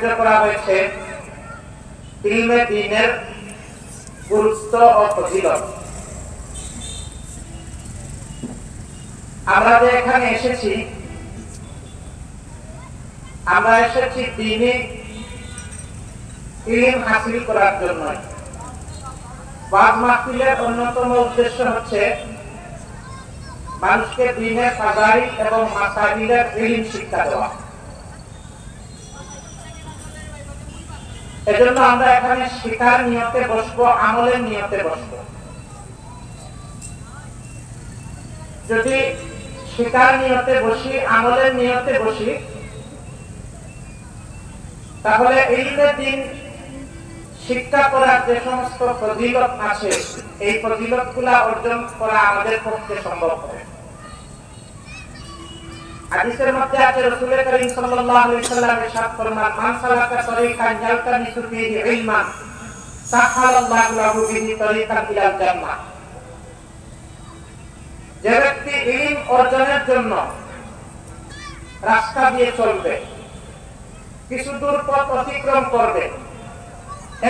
করা হয়েছে ইলমে দ্বীনের গুরুত্ব ও ফজিলত। আমরা যে এখানে এসেছি, আমরা এসেছি দ্বীনি ইলম হাসিল করার জন্য। ওয়াজ মাহফিলের অন্যতম উদ্দেশ্য হচ্ছে মানুষকে দ্বীনের ফাজাইল এবং মাসাইলের ইলম শিক্ষা দেওয়া। এজন্য আমরা এখানে শিক্ষার নিয়তে বসবো, আমলের নিয়তে বসবো। যদি শিক্ষার নিয়তে বসি, আমলের নিয়তে বসি, তাহলে ইলমে দ্বীন শিক্ষা করার যে সমস্ত ফজিলত আছে, এই ফজিলতগুলো অর্জন করা আমাদের পক্ষে সম্ভব হবে। হাদিসের মধ্যে আছে, রাসূল করিম সাল্লাল্লাহু আলাইহি ওয়াসাল্লাম ইরশাদ ফরমান, মান সালাকা তরিকান ইয়ালতামিসু ফীহি ইলমান সাহালাল্লাহু লাহু বিহি তরিকান ইলাল জান্নাহ। যে ব্যক্তি ইলম অর্জনের জন্য রাস্তা দিয়ে চলবে, কিছু দূর পথ অতিক্রম করবে,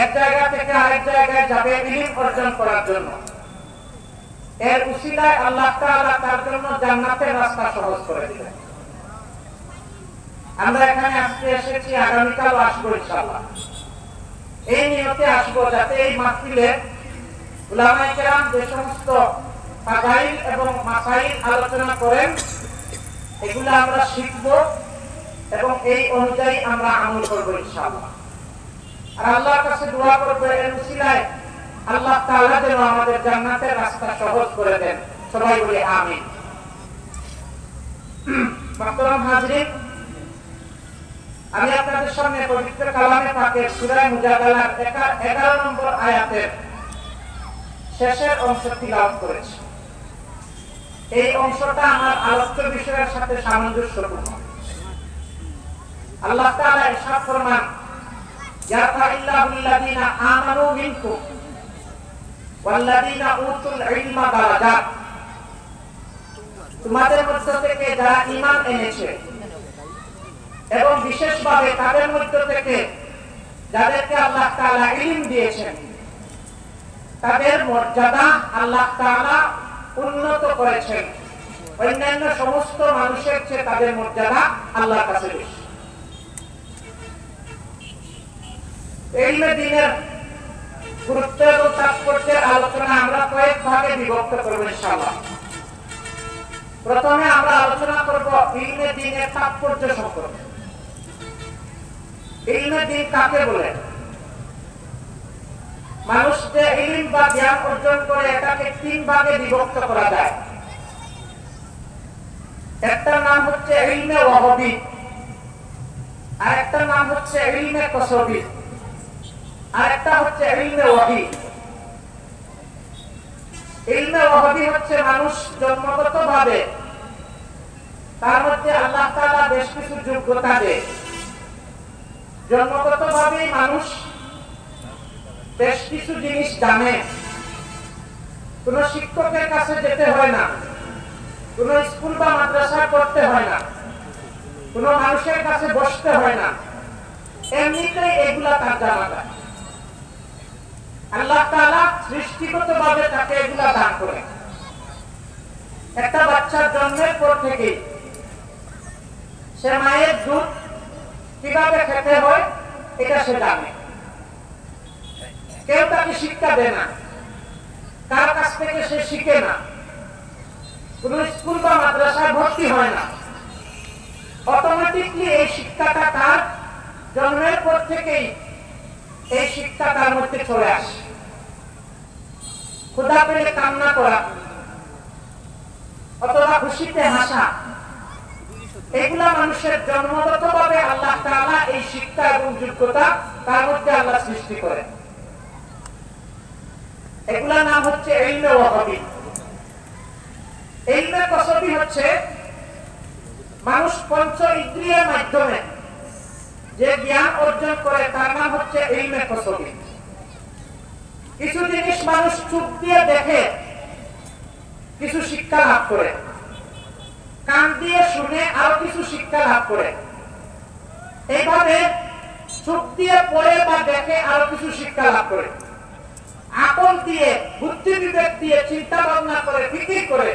এক জায়গা থেকে আরেক জায়গায় যাবে ইলম অর্জন করার জন্য, এর উসিলায় আল্লাহ তাআলা তার জন্য জান্নাতের রাস্তা সহজ করে দিবেন। আমরা এখানে আজকে এসেছি, আগামীকাল আসবো ইনশাআল্লাহ। এই নিয়তে আসবো যাতে এই মাহফিলে উলামায়ে কেরাম যে সমস্ত ফাজাইল এবং মাসাইল আলোচনা করেন, এগুলো আমরা শিখবো এবং এই অনুযায়ী আমরা আমল করবো ইনশাআল্লাহ। আর আল্লাহর কাছে দোয়া করবো এর উসিলায় আল্লাহ তাআলা যেন আমাদের জান্নাতের রাস্তা সহজ করে দেন। সবাই বলি আমিন। মুহতারাম হাজরিন, আমি আপনাদের সামনে পবিত্র কালামে পাকের সূরা মুজাদালার 11 নম্বর আয়াতের শেষের অংশ তিলাওয়াত করেছি। এই অংশটা আমার আলোচ্য বিষয়ের সাথে সামঞ্জস্যপূর্ণ। আল্লাহ তাআলা ইরশাদ ফরমান, ইয়ারফাইল্লাহুল্লাযীনা আমানু মিনকুম ওয়াল্লাযীনা উতুল ইলমা দারাজাত। তোমাদের মধ্য থেকে যারা ঈমান এনেছে এবং বিশেষভাবে তাদের মধ্য থেকে যাদেরকে আল্লাহ তাআলা ইলম দিয়েছেন, তাদের মর্যাদা আল্লাহ তাআলা উন্নত করেছেন। অন্যান্য সমস্ত মানুষের চেয়ে তাদের মর্যাদা আল্লাহর কাছে বেশি। ইলমে দ্বীনের গুরুত্ব এবং তাৎপর্যের আলোচনা আমরা কয়েক ভাগে বিভক্ত করব ইনশাআল্লাহ। প্রথমে আমরা আলোচনা করব ইলমে দ্বীনের তাৎপর্য সম্পর্কে। ইলমে দ্বীন কাকে বলে? মানুষ যে ইলম বা জ্ঞান অর্জন করে, এটাকে তিন ভাগে বিভক্ত করা যায়। একটা নাম হচ্ছে ইলমে ওয়াহবি, আর একটা নাম হচ্ছে ইলমে কসবি, আর একটা হচ্ছে ইলমে ওয়াহি। ইলমে ওয়াহবি হচ্ছে মানুষ জন্মগতভাবে তার মধ্যে আল্লাহ তাআলা বেশ কিছু যোগ্যতা দেয়। জন্মগতভাবেই মানুষ বেশ কিছু জিনিস জানে, কোন শিক্ষকের কাছে যেতে হয় না, কোন স্কুল বা মাদ্রাসায় পড়তে হয় না, কোন মানুষের কাছে বসতে হয় না, এমনিতেই এগুলা তার জানা যায়। আল্লাহ তাআলা সৃষ্টিগতভাবে তাকে এগুলা দান করেন। একটা বাচ্চার জন্মের পর থেকে সে মায়ের দুধ কিভাবে খেতে হয় এটা সে জানে। কেউ তাকে শিক্ষা দেয় না, কার কাছ থেকে সে শিখে না, কোন স্কুল বা মাদ্রাসায় ভর্তি হয় না। অটোমেটিকলি এই শিক্ষাটা তার জন্মের পর থেকেই এই শিক্ষা তার মধ্যে চলে আসে। ক্ষুধা পেলে কান্না করা অথবা খুশিতে হাসা, এগুলা মানুষের জন্মগতভাবে আল্লাহ তাআলা এই শিক্ষা এবং যোগ্যতা তার মধ্যে আল্লাহ সৃষ্টি করেন। এগুলা নাম হচ্ছে ইলমে ওয়াহবি। ইলমে কসবি হচ্ছে মানুষ পঞ্চ ইন্দ্রিয়ের মাধ্যমে যে জ্ঞান অর্জন করে, তার নাম হচ্ছে ইলমে কসবি। কিছু জিনিস মানুষ চোখ দিয়ে দেখে কিছু শিক্ষা লাভ করে, কান দিয়ে শুনে আরো কিছু শিক্ষা লাভ করে। এইভাবে চোখ দিয়ে পড়ে বা দেখে আরো কিছু শিক্ষা লাভ করে, আকল দিয়ে বুদ্ধি বিবেক দিয়ে চিন্তা ভাবনা করে ফিকির করে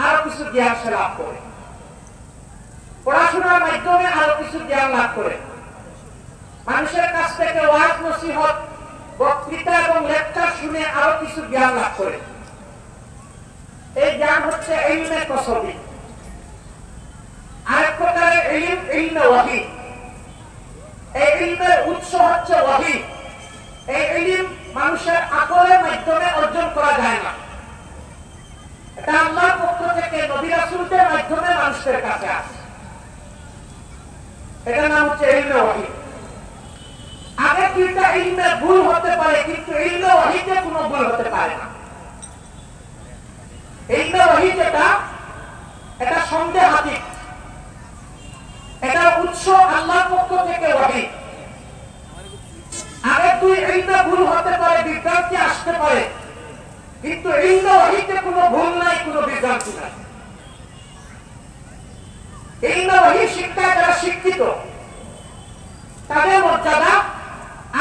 আরো কিছু জ্ঞান সে লাভ করে, পড়াশোনার মাধ্যমে আরো কিছু জ্ঞান লাভ করে, মানুষের কাছ থেকে ওয়াজ নসিহত বক্তৃতা এবং লেকচার শুনে আরো কিছু জ্ঞান লাভ করে। এই জ্ঞান হচ্ছে ইলমে কসবি। আরেক প্রকারের ইলম ইলমে ওয়াহি। এই ইলমের উৎস হচ্ছে ওয়াহি। এই ইলম মানুষের আকলের মাধ্যমে অর্জন করা যায় না, এটা আল্লাহর পক্ষ থেকে নবী রাসূলদের মাধ্যমে মানুষের কাছে আসে। এটার নাম হচ্ছে ইলমে ওয়াহি। আগে দুইটা ইলমে ভুল হতে পারে, কিন্তু ইলমে ওয়াহিতে কোনো ভুল হতে পারে না। ইলমে ওয়াহি যেটা, এটা সন্দেহাতীত, এটার উৎস আল্লাহর পক্ষ থেকে ওয়াহি। আগে দুই ইলমে ভুল হতে পারে, বিভ্রান্তি আসতে পারে, কিন্তু ইলমে ওয়াহিতে কোনো ভুল নাই, কোনো বিভ্রান্তি নাই। ইলমে ওয়াহি শিক্ষায় যারা শিক্ষিত তাদের মর্যাদা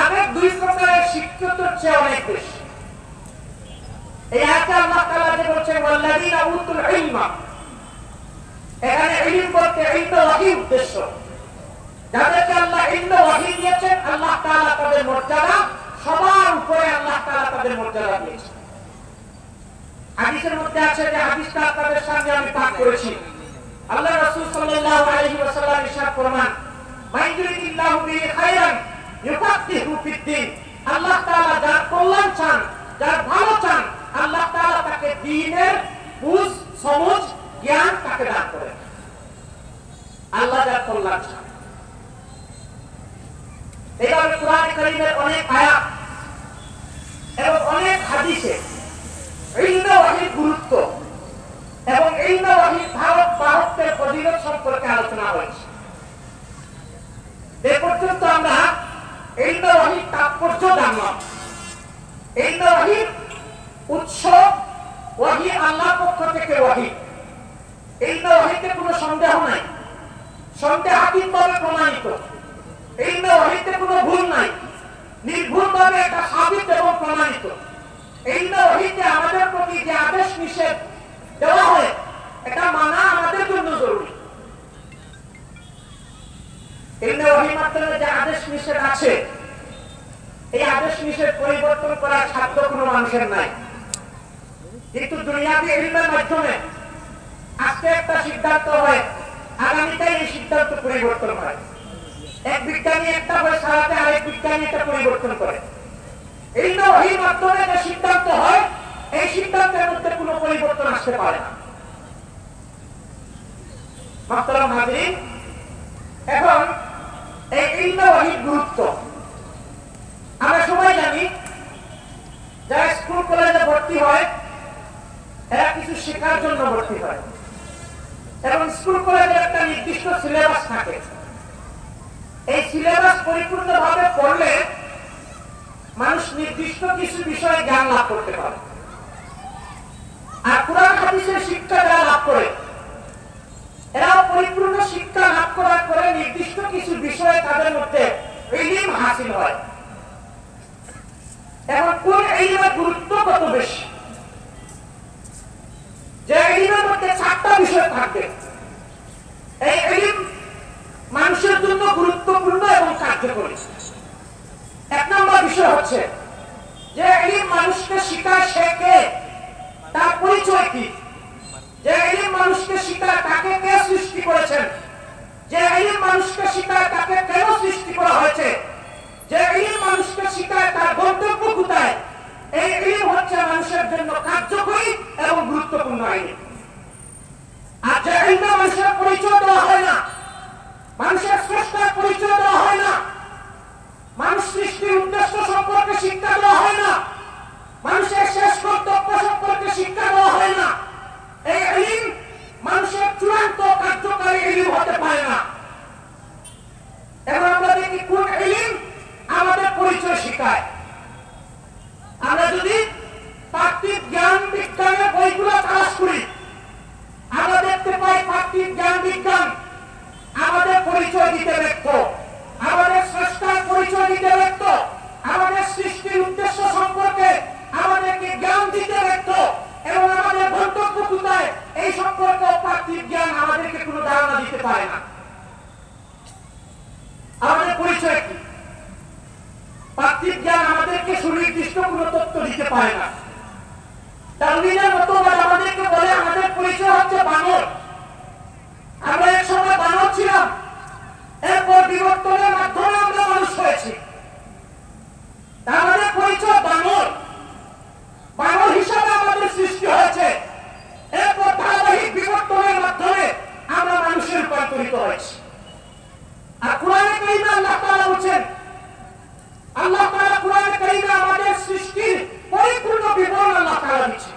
আগে দুই প্রকারের শিক্ষিতর চেয়ে অনেক বেশি। এই আয়াতে আল্লাহ তাআলা যে বলছেন ওয়াল্লাযীনা উতুল ইলমা, এখানে ইলম বলতে ইলমে ওয়াহি উদ্দেশ্য। যাদেরকে আল্লাহ ইলমে ওয়াহি দিয়েছেন, আল্লাহ তাআলা তাদের মর্যাদা সবার উপরে আল্লাহ তাআলা তাদের মর্যাদা দিয়েছেন। হাদিসের মধ্যে আছে, যে হাদিসটা আপনাদের সামনে আমি পাঠ করেছি, আল্লাহ রাসূল সাল্লাল্লাহু আলাইহি ওয়াসাল্লাম ইরশাদ ফরমান, মান ইউরিদিল্লাহু বিহি খায়রান ইউফাক্কিহু ফিদ্দীন। আল্লাহ তাআলা যার কল্যাণ চান, যার ভালো চান, আল্লাহ তাআলা তাকে দ্বীনের বুঝ, সমঝ, জ্ঞান তাকে দান করেন। আল্লাহ যার কল্যাণ চান। এইভাবে কোরআন কারীমের অনেক আয়াত এবং অনেক হাদিসে ইলমে ওয়াহির গুরুত্ব এবং ইলমে ওয়াহির ধারক বাহকদের ফজিলত সম্পর্কে আলোচনা হয়েছে। এ পর্যন্ত আমরা ইলমে ওয়াহির তাৎপর্য জানলাম। ইলমে ওয়াহির উৎস ওয়াহি, আল্লাহর পক্ষ থেকে ওয়াহি। ইলমে ওয়াহিতে কোনো সন্দেহ নাই, সন্দেহাতীতভাবে প্রমাণিত। ইলমে ওয়াহিতে কোনো ভুল নাই, নির্ভুলভাবে এটা সাবিত এবং প্রমাণিত। ইলমে ওয়াহিতে আমাদের প্রতি যে আদেশ নিষেধ দেওয়া হয়, এটা মানা আমাদের জন্য জরুরি। ইলমে ওয়াহির মাধ্যমে যে আদেশ নিষেধ আছে, এই আদেশ নিষেধ পরিবর্তন করার সাধ্য কোনো মানুষের নাই। কিন্তু দুনিয়াবি ইলমের মাধ্যমে আজকে একটা সিদ্ধান্ত হয়, আগামীকাল এই সিদ্ধান্ত পরিবর্তন হয়। এক বিজ্ঞানী একটা হয় সারাতে, আরেক বিজ্ঞানী এটা পরিবর্তন করে। ইলমে ওয়াহির মাধ্যমে যে সিদ্ধান্ত হয়, এই সিদ্ধান্তের মধ্যে কোনো পরিবর্তন আসতে পারে না। মুহতারাম হাজিরিন, এখন এই ইলমে ওয়াহির গুরুত্ব আমরা সবাই জানি। যারা স্কুল কলেজে ভর্তি হয়, এরা কিছু শেখার জন্য ভর্তি হয় এবং স্কুল কলেজের একটা নির্দিষ্ট সিলেবাস থাকে। এই সিলেবাস পরিপূর্ণভাবে পড়লে মানুষ নির্দিষ্ট কিছু বিষয়ে জ্ঞান লাভ করতে পারে। আর কুরআন হাদিসের শিক্ষা যারা লাভ করে, এরাও পরিপূর্ণ শিক্ষা লাভ করার পরে নির্দিষ্ট কিছু বিষয়ে তাদের মধ্যে ইলম হাসিল হয়। এখন কোন ইলমের গুরুত্ব কত বেশি? যে ইলমের মধ্যে 4টা বিষয় থাকবে, এই ইলম মানুষের জন্য গুরুত্বপূর্ণ এবং কার্যকরী। 1 নম্বর বিষয় হচ্ছে যে ইলম মানুষকে শিখায় সে কে, তার পরিচয় কি। যে ইলম মানুষকে শিখায় তাকে কে সৃষ্টি করেছেন, যে ইলম মানুষকে শিখায় তাকে কেন সৃষ্টি করা হয়েছে, যে ইলম মানুষকে শিখায় তার গন্তব্য কোথায়, এই ইলম হচ্ছে মানুষের জন্য কার্যকরী এবং গুরুত্বপূর্ণ ইলম। আর যে ইলমে মানুষের পরিচয় দেওয়া হয় না, মানুষের স্রষ্টার পরিচয় দেওয়া হয় না, মানুষ সৃষ্টির উদ্দেশ্য সম্পর্কে শিক্ষা দেওয়া হয় না, মানুষের শেষ কর্তব্য সম্পর্কে শিক্ষা দেওয়া হয় না, এই ইলম মানুষের চূড়ান্ত কার্যকারী ইলম হতে পারে না। এখন আমরা সুনির্দিষ্ট কোনো তথ্য দিতে পারে না। ডারউইনের মতবাদ আমাদেরকে বলে আমাদের পরিচয় হচ্ছে বানর। আমরা এক সময় বানর ছিলাম, এরপর বিবর্তনের মাধ্যমে আমরা মানুষ হয়েছি। আমাদের পরিচয় বানর, বানর হিসাবে আমাদের সৃষ্টি হয়েছে। এরপর ধারাবাহিক বিবর্তনের মাধ্যমে আমরা মানুষের রূপান্তরিত হয়েছি। আর কোরআনে কারিমে আল্লাহ তাআলা বলেন, আল্লাহ তাআলা কোরআনে কারিমে আমাদের সৃষ্টির পরিপূর্ণ বিবরণ আল্লাহ তাআলা দিয়েছেন।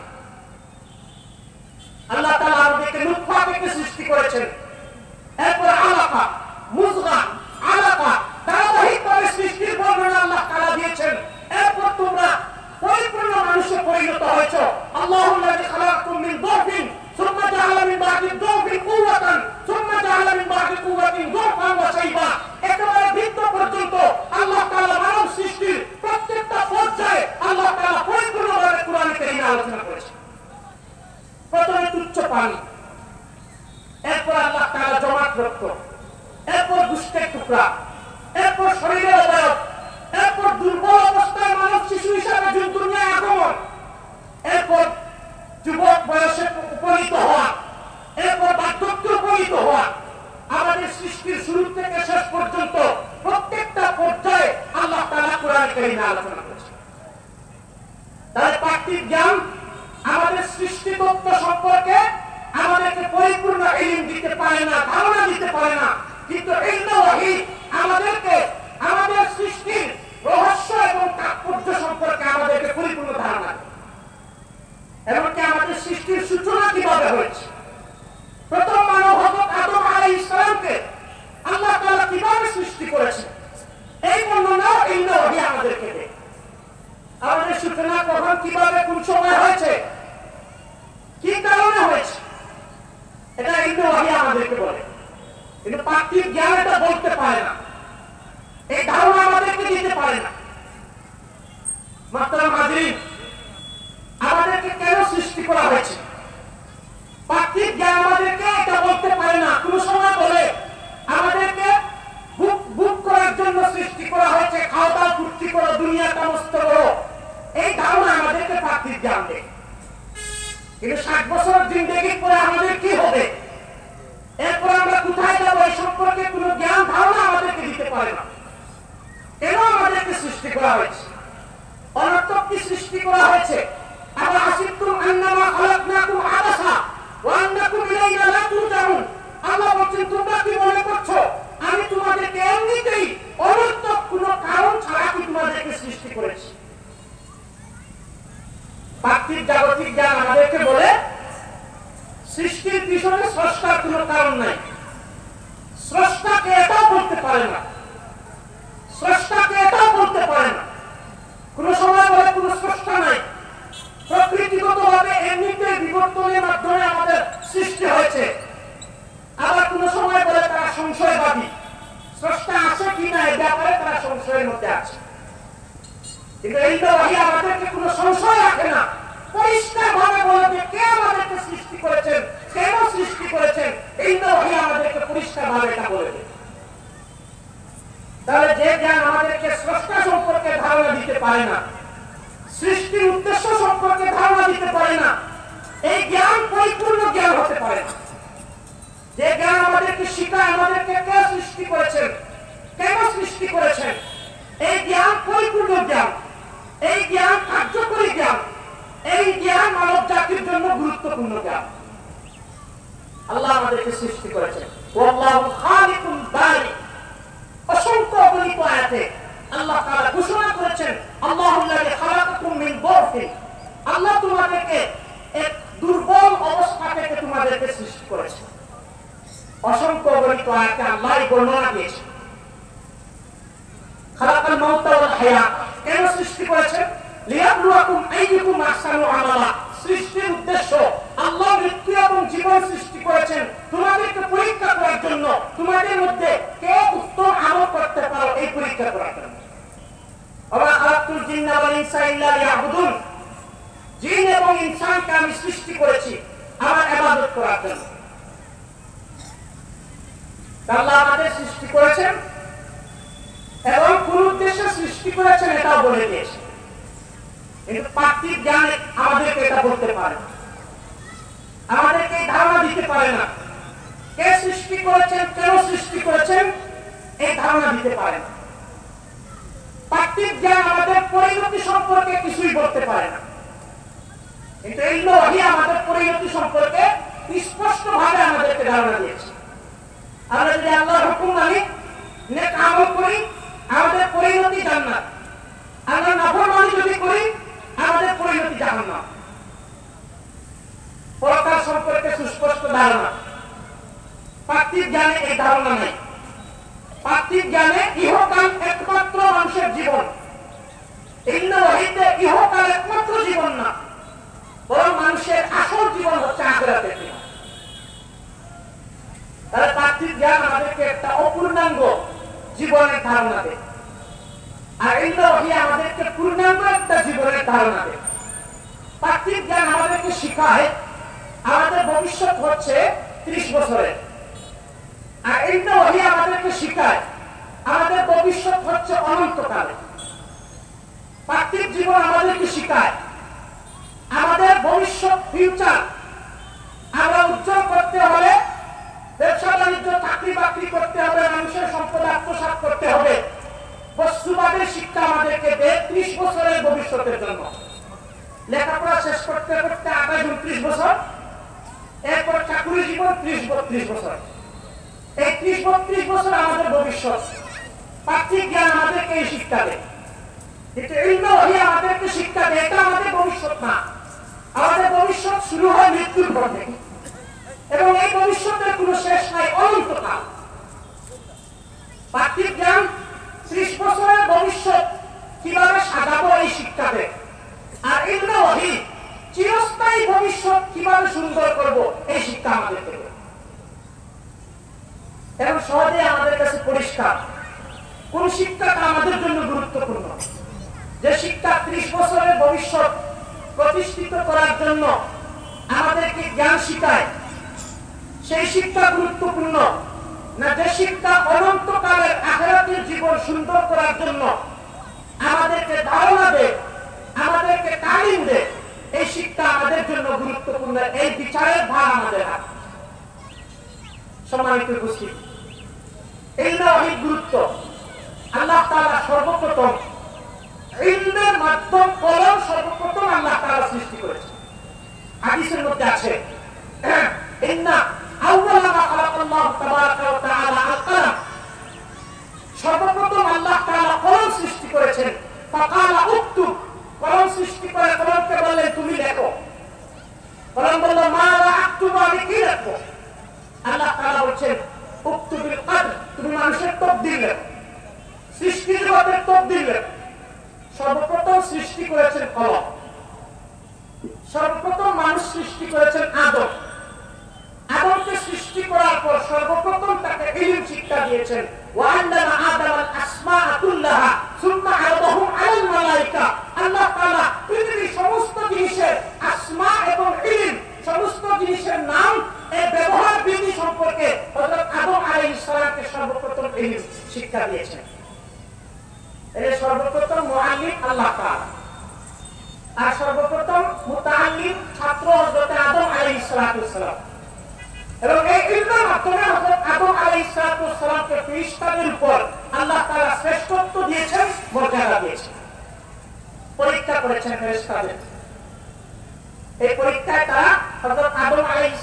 আল্লাহ তাআলা আমাদেরকে নুতফা থেকে সৃষ্টি করেছেন, এরপর আলাকা, মুযগা, আলাকা, ধারাবাহিকভাবে সৃষ্টির বর্ণনা আল্লাহ তাআলা দিয়েছেন। এরপর তোমরা পরিপূর্ণ মানুষে পরিণত হয়েছো। আল্লাহুল্লাযী খালাকাকুম মিন দুফিন সুম্মা জাআলা মিন বা'দি দুফিন কুওয়াতান সুম্মা জাআলা মিন বা'দি কুওয়াতিন দুফান ওয়া শাইবা। একেবারে বৃদ্ধ পর্যন্ত আল্লাহ তাআলা মানব সৃষ্টির প্রত্যেকটা পর্যায়ে আল্লাহ তাআলা পরিপূর্ণভাবে কোরআনে কারিমে আলোচনা করেছেন। প্রথমে তুচ্ছ পানি, এরপর আল্লাহ তাআলা জমাট রক্ত, এরপর গোশতের টুকরা, এরপর শরীরের অবয়ব, এরপর দুর্বল অবস্থায় মানব শিশু হিসাবে দুনিয়ায় আগমন, এরপর যুবক বয়সে উপনীত হওয়া, এরপর বার্ধক্যে উপনীত হওয়া। আমাদের সৃষ্টির শুরু থেকে শেষ পর্যন্ত প্রত্যেকটা পর্যায়ে আল্লাহ তাআলা কোরআনে কারিমে আলোচনা করেছেন। তাহলে পার্থিব জ্ঞান আমাদের সৃষ্টি তত্ত্ব সম্পর্কে আমাদেরকে পরিপূর্ণ ইলম দিতে পারে না, ধারণা দিতে পারে না, কিন্তু ইলমে ওয়াহী আমাদেরকে আমাদের সৃষ্টির রহস্য এবং তাৎপর্য সম্পর্কে আমাদেরকে পরিপূর্ণ ধারণা দেয়। এমনকি আমাদের সৃষ্টির সূচনা কিভাবে হয়েছে, প্রথম মানব হযরত আদম আলাইহিস সালামকে আল্লাহ তাআলা কিভাবে সৃষ্টি করেছেন, এই বর্ণনা ইলমে ওয়াহী আমাদেরকে দেয়। আমাদের সূচনা কখন, কিভাবে, কোন সময় হয়েছে, কি কারণে হয়েছে, এটা ইলমে ওয়াহী আমাদেরকে বলে। কিন্তু পার্থিব জ্ঞান এটা বলতে পারে না, এই ধারণা আমাদেরকে দিতে পারে না। মুহতারাম হাজিরিন, আমাদেরকে কেন সৃষ্টি করা হয়েছে, পার্থিব জ্ঞান আমাদেরকে এটা বলতে পারে না। কোন সময় বলে আমাদেরকে বুক করার জন্য সৃষ্টি করা হয়েছে, খাওয়া দাওয়া ফুর্তি করো, দুনিয়াটা মস্ত করো, এই ধারণা আমাদেরকে পার্থিব জ্ঞান দেয়। কিন্তু 60 বছর জিন্দেগির পরে আমাদের কি হবে, এরপর আমরা কোথায় যাবো, এই সম্পর্কে কোনো জ্ঞান ধারণা আমাদেরকে দিতে পারে না। কেন আমাদেরকে সৃষ্টি করা হয়েছে, অনর্থক কি সৃষ্টি করা হয়েছে। আবার হাসিবতুম আন্নামা খালাকনাকুম আবাসা ওয়া আন্নাকুম ইলাইনা লা তুরজাউন। আল্লাহ বলেন, তোমরা কি মনে করছো আমি তোমাদেরকে এমনিতেই অনর্থক কোনো কারণ ছাড়া কি তোমাদেরকে সৃষ্টি করেছি। পার্থিব জাগতিক জ্ঞান আমাদেরকে বলে সৃষ্টির পিছনে স্রষ্টার কোনো কারণ নাই। স্রষ্টাকে এটাও বলতে পারে না, স্রষ্টাকে এটাও বলতে পারে না। কোন সময় বলে কোন স্রষ্টা নাই, প্রকৃতিগতভাবে এমনিতে বিবর্তনের মাধ্যমে আমাদের সৃষ্টি হয়েছে। আবার কোন সময় বলে তারা সংশয়বাদী, স্রষ্টা আছে কিনা এই ব্যাপারে তারা সংশয়ের মধ্যে আছে। কিন্তু ইলমে ওয়াহী আমাদেরকে কোনো সংশয় রাখে না, পরিষ্কার ভাবে বলে যে কে আমাদেরকে সৃষ্টি করেছেন, কেন সৃষ্টি করেছেন, ইলমে ওয়াহী আমাদেরকে পরিষ্কার ভাবে এটা বলে দেয়। তাহলে যে জ্ঞান আমাদেরকে স্রষ্টা সম্পর্কে ধারণা দিতে পারে না, সৃষ্টির উদ্দেশ্য সম্পর্কে ধারণা দিতে পারে না, এই জ্ঞান পরিপূর্ণ জ্ঞান হতে পারে না। যে জ্ঞান আমাদেরকে শিখায় আমাদেরকে কে সৃষ্টি করেছেন, কেন সৃষ্টি করেছেন, এই জ্ঞান পরিপূর্ণ জ্ঞান, এই জ্ঞান কার্যকরী জ্ঞান, এই জ্ঞান মানব জাতির জন্য গুরুত্বপূর্ণ জ্ঞান। আল্লাহ আমাদেরকে সৃষ্টি করেছেন, ওয়াল্লাহু খালিকুল বারি। অসংখ্য অগণিত আয়াতে আল্লাহ তাআলা ঘোষণা করেছেন, আল্লাহুল্লাযী খালাকাকুম মিন দুফিন। আল্লাহ তোমাদেরকে এক দুর্বল অবস্থা থেকে তোমাদেরকে সৃষ্টি করেছেন। অসংখ্য অগণিত আয়াতে আল্লাহ বর্ণনা দিয়েছেন। খালাকাল মাউতা ওয়াল হায়াত কেন সৃষ্টি করেছেন, লিয়াবলুয়াকুম আইয়ুকুম আহসানু আমালা। সৃষ্টির উদ্দেশ্য আল্লাহ মৃত্যু এবং জীবন সৃষ্টি করেছেন তোমাদেরকে পরীক্ষা করার জন্য, তোমাদের মধ্যে কে উত্তম আমল করতে পারো এই পরীক্ষা করার জন্য। ওয়া খালাকতুল জিন্না ওয়াল ইনসা ইল্লা লিয়াবুদুন। জিন এবং ইনসানকে আমি সৃষ্টি করেছি আমার ইবাদত করার জন্য। আল্লাহ আমাদের সৃষ্টি করেছেন এবং কোন উদ্দেশ্যে সৃষ্টি করেছেন এটাও বলে দিয়েছেন। কিন্তু পার্থিব জ্ঞান আমাদেরকে এটা বলতে পারে না, আমাদেরকে ধারণা দিতে পারে না। কে সৃষ্টি করেছেন, কেন সৃষ্টি করেছেন, এই ধারণা দিতে পারে না। পার্থিব জ্ঞান আমাদের পরিণতি সম্পর্কে কিছুই বলতে পারে না, কিন্তু এই ওহী আমাদের পরিণতি সম্পর্কে স্পষ্ট ভাবে আমাদেরকে ধারণা দিয়েছে। আমরা যদি আল্লাহর হুকুম মানি, নেক আমল করি, আমাদের পরিণতি জান্নাত। আল্লাহর নাফরমানি যদি করি, আমাদের পরিণতি জাহান্নাম। পরকাল সম্পর্কে সুস্পষ্ট ধারণা। পার্থিব জ্ঞানে এই ধারণা নাই। পার্থিব জ্ঞানে ইহকাল একমাত্র মানুষের জীবন। এই ওহীতে ইহকাল একমাত্র জীবন না, বরং মানুষের আসল জীবন হচ্ছে আখিরাতের জীবন। তাহলে পার্থিব জ্ঞান আমাদেরকে একটা অপূর্ণাঙ্গ জীবনের ধারণা দেয়, আর এই ওহী আমাদেরকে পূর্ণাঙ্গ একটা জীবনের ধারণা দেয়। পার্থিব জ্ঞান আমাদেরকে শিখায় আমাদের ভবিষ্যৎ হচ্ছে 30 বছরের, আর এই ওহী আমাদেরকে শিখায় আমাদের ভবিষ্যৎ হচ্ছে অনন্তকালে। পার্থিব জীবন আমাদেরকে শিখায় আমাদের ভবিষ্যৎ ফিউচার আমরা উজ্জ্বল করতে হলে ব্যবসা বাণিজ্য, চাকরি বাকরি করতে হবে, মানুষের সম্পদ আত্মসাৎ করতে হবে। বস্তুবাদের শিক্ষা আমাদেরকে দেয় 30 বছরের ভবিষ্যতের জন্য। লেখাপড়া শেষ করতে করতে 28-29 বছর, এরপর চাকরি জীবন 30-32 বছর। এই 30-32 বছর আমাদের ভবিষ্যৎ। পার্থিব জ্ঞান আমাদেরকে এই শিক্ষা দেয়, কিন্তু এই ওহী আমাদেরকে শিক্ষা দেয় এটা আমাদের ভবিষ্যৎ না। আমাদের ভবিষ্যৎ শুরু হয় মৃত্যুর পর থেকে, এবং এই ভবিষ্যতের কোনো শেষ নাই, অনন্তকাল। পার্থিব জ্ঞান 30 বছরের ভবিষ্যৎ কিভাবে সাজাবো এই শিক্ষা দেয়, আর এই ওহী চিরস্থায়ী ভবিষ্যৎ কিভাবে সুন্দর করব এই শিক্ষা আমাদের দেবে। এবং সহজে আমাদের কাছে পরিষ্কার কোন শিক্ষাটা আমাদের জন্য গুরুত্বপূর্ণ। যে শিক্ষা 30 বছরের ভবিষ্যৎ প্রতিষ্ঠিত করার জন্য আমাদেরকে জ্ঞান শিখায়, সেই শিক্ষা গুরুত্বপূর্ণ না যে শিক্ষা অনন্তকালের আখিরাতের জীবন সুন্দর করার জন্য আমাদেরকে ধারণা দেয়, আমাদেরকে তালিম দেয়, এই শিক্ষা আমাদের জন্য গুরুত্বপূর্ণ। এই বিচারের ভার আমাদের হাতে। সম্মানিত উপস্থিতি, এই অনেক গুরুত্ব। আল্লাহ তাআলা সর্বপ্রথম ইলমের মাধ্যম কলম সর্বপ্রথম আল্লাহ তাআলা সৃষ্টি করেছেন। হাদিসের মধ্যে আছে, ইন্না আউওয়ালা মা খালাকাল্লাহু তাবারাকা ওয়া তাআলা আল কলম। সর্বপ্রথম আল্লাহ তাআলা কলম সৃষ্টি করেছেন। ফাকালা উকতুব, কলম সৃষ্টি করে কলমকে বললেন তুমি লেখো। কলম বলল মা আকতুবু, আমি কি লিখবো? আল্লাহ তাআলা বলেন উকতুবিল কদর, তুমি মানুষের তকদীর লেখো, সৃষ্টি জগতের তকদীর লেখো। সর্বপ্রথম সৃষ্টি করেছেন কলম। সর্বপ্রথম মানুষ সৃষ্টি করেছেন আদম। আদমকে সৃষ্টি করার পর সর্বপ্রথম তাকে ইলম শিক্ষা দিয়েছেন। ওয়াআল্লামা আদামাল আসমাআ কুল্লাহা সুম্মা আরাদাহুম আলাল মালায়েকা। আল্লাহ তাআলা পৃথিবীর সমস্ত জিনিসের আসমা এবং ইলম, সমস্ত জিনিসের নাম এর ব্যবহার বিধি সম্পর্কে হযরত আদম আলাইহিস সালামকে সর্বপ্রথম ইলম শিক্ষা দিয়েছেন। এর সর্বপ্রথম মুআল্লিম আল্লাহ তাআলা, আর সর্বপ্রথম মুতাআল্লিম ছাত্র হযরত আদম আলাইহিস সালাম। এবং এই ইলমের মাধ্যমে হযরত আদম আলাইহিস সালামকে ফেরেশতাদের উপর আল্লাহ তাআলা শ্রেষ্ঠত্ব দিয়েছেন, মর্যাদা দিয়েছেন। পরীক্ষা করেছেন ফেরেশতাদের। এই পরীক্ষায় তারা হযরত আদম আলাইহিস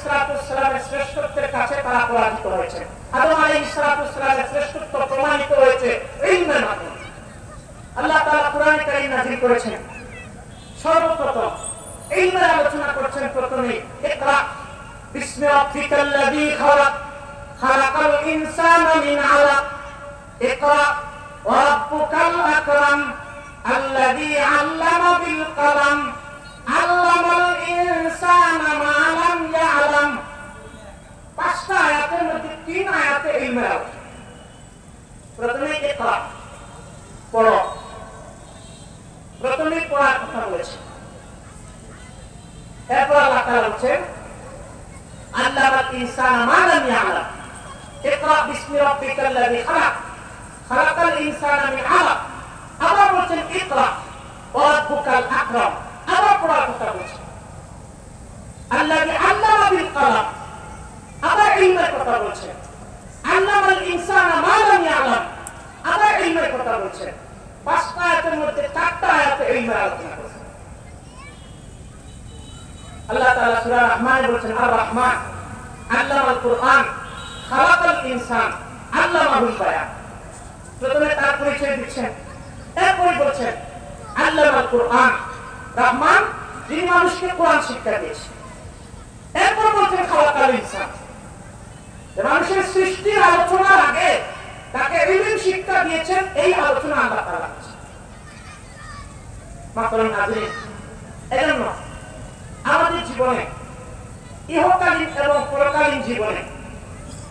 সালামের শ্রেষ্ঠত্বের কাছে তারা পরাজিত হয়েছে। আদম আলাইহিস সালামের শ্রেষ্ঠত্ব প্রমাণিত হয়েছে ইলমের মাধ্যমে। আল্লাহ তাআলা কোরআনে কারীম নাযিল করেছেন। সর্বপ্রথম ইলমের আলোচনা করছেন প্রথমে ইকরা বিসমি রাব্বিকাল্লাযী খালাক খালাকাল ইনসানা মিন আলাক ইকরা ওয়া রাব্বুকাল আকরাম আল্লাযী আল্লামা বিল কলম আল্লামাল ইনসানা মা লাম ইয়ালাম। 5টা আয়াতের মধ্যে 3 আয়াতে ইলমের আলোচনা। প্রথমে ইকরা, পড়ো। প্রথমে পড়ার কথা বলেছে। এরপর আল্লাহ তাআলা বলেন আল্লামাল ইনসানা মা লাম ইয়ালাম ইকরা বিসমি রাব্বিকাল্লাযী খালাক খালাকাল ইনসানা মিন আলাক। আবার বলেন ইকরা ওয়া রাব্বুকাল আকরাম করেছেন, 5টা আয়াতের মধ্যে 4টা আয়াতে ইলমের আলোচনা করেছেন। আল্লাহ তাআলা সূরা রহমানে বলেছেন, আর রহমান আল্লামাল কুরআন খালাকাল ইনসান আল্লামাহুল বায়ান। প্রথমে তার পরিচয় দিচ্ছেন, এরপরে বলছেন আল্লামাল কুরআন, রহমান যিনি মানুষকে কোরআন শিক্ষা দিয়েছেন। এরপর বলছেন খালাকাল ইনসান, মানুষের সৃষ্টির আলোচনার আগে তাকে ইলম শিক্ষা দিয়েছেন, এই আলোচনা আল্লাহ তাআলা করেছেন। মাতরুন নাযিরিন, এজন্য আমাদের জীবনে ইহকালীন এবং পরকালীন জীবনে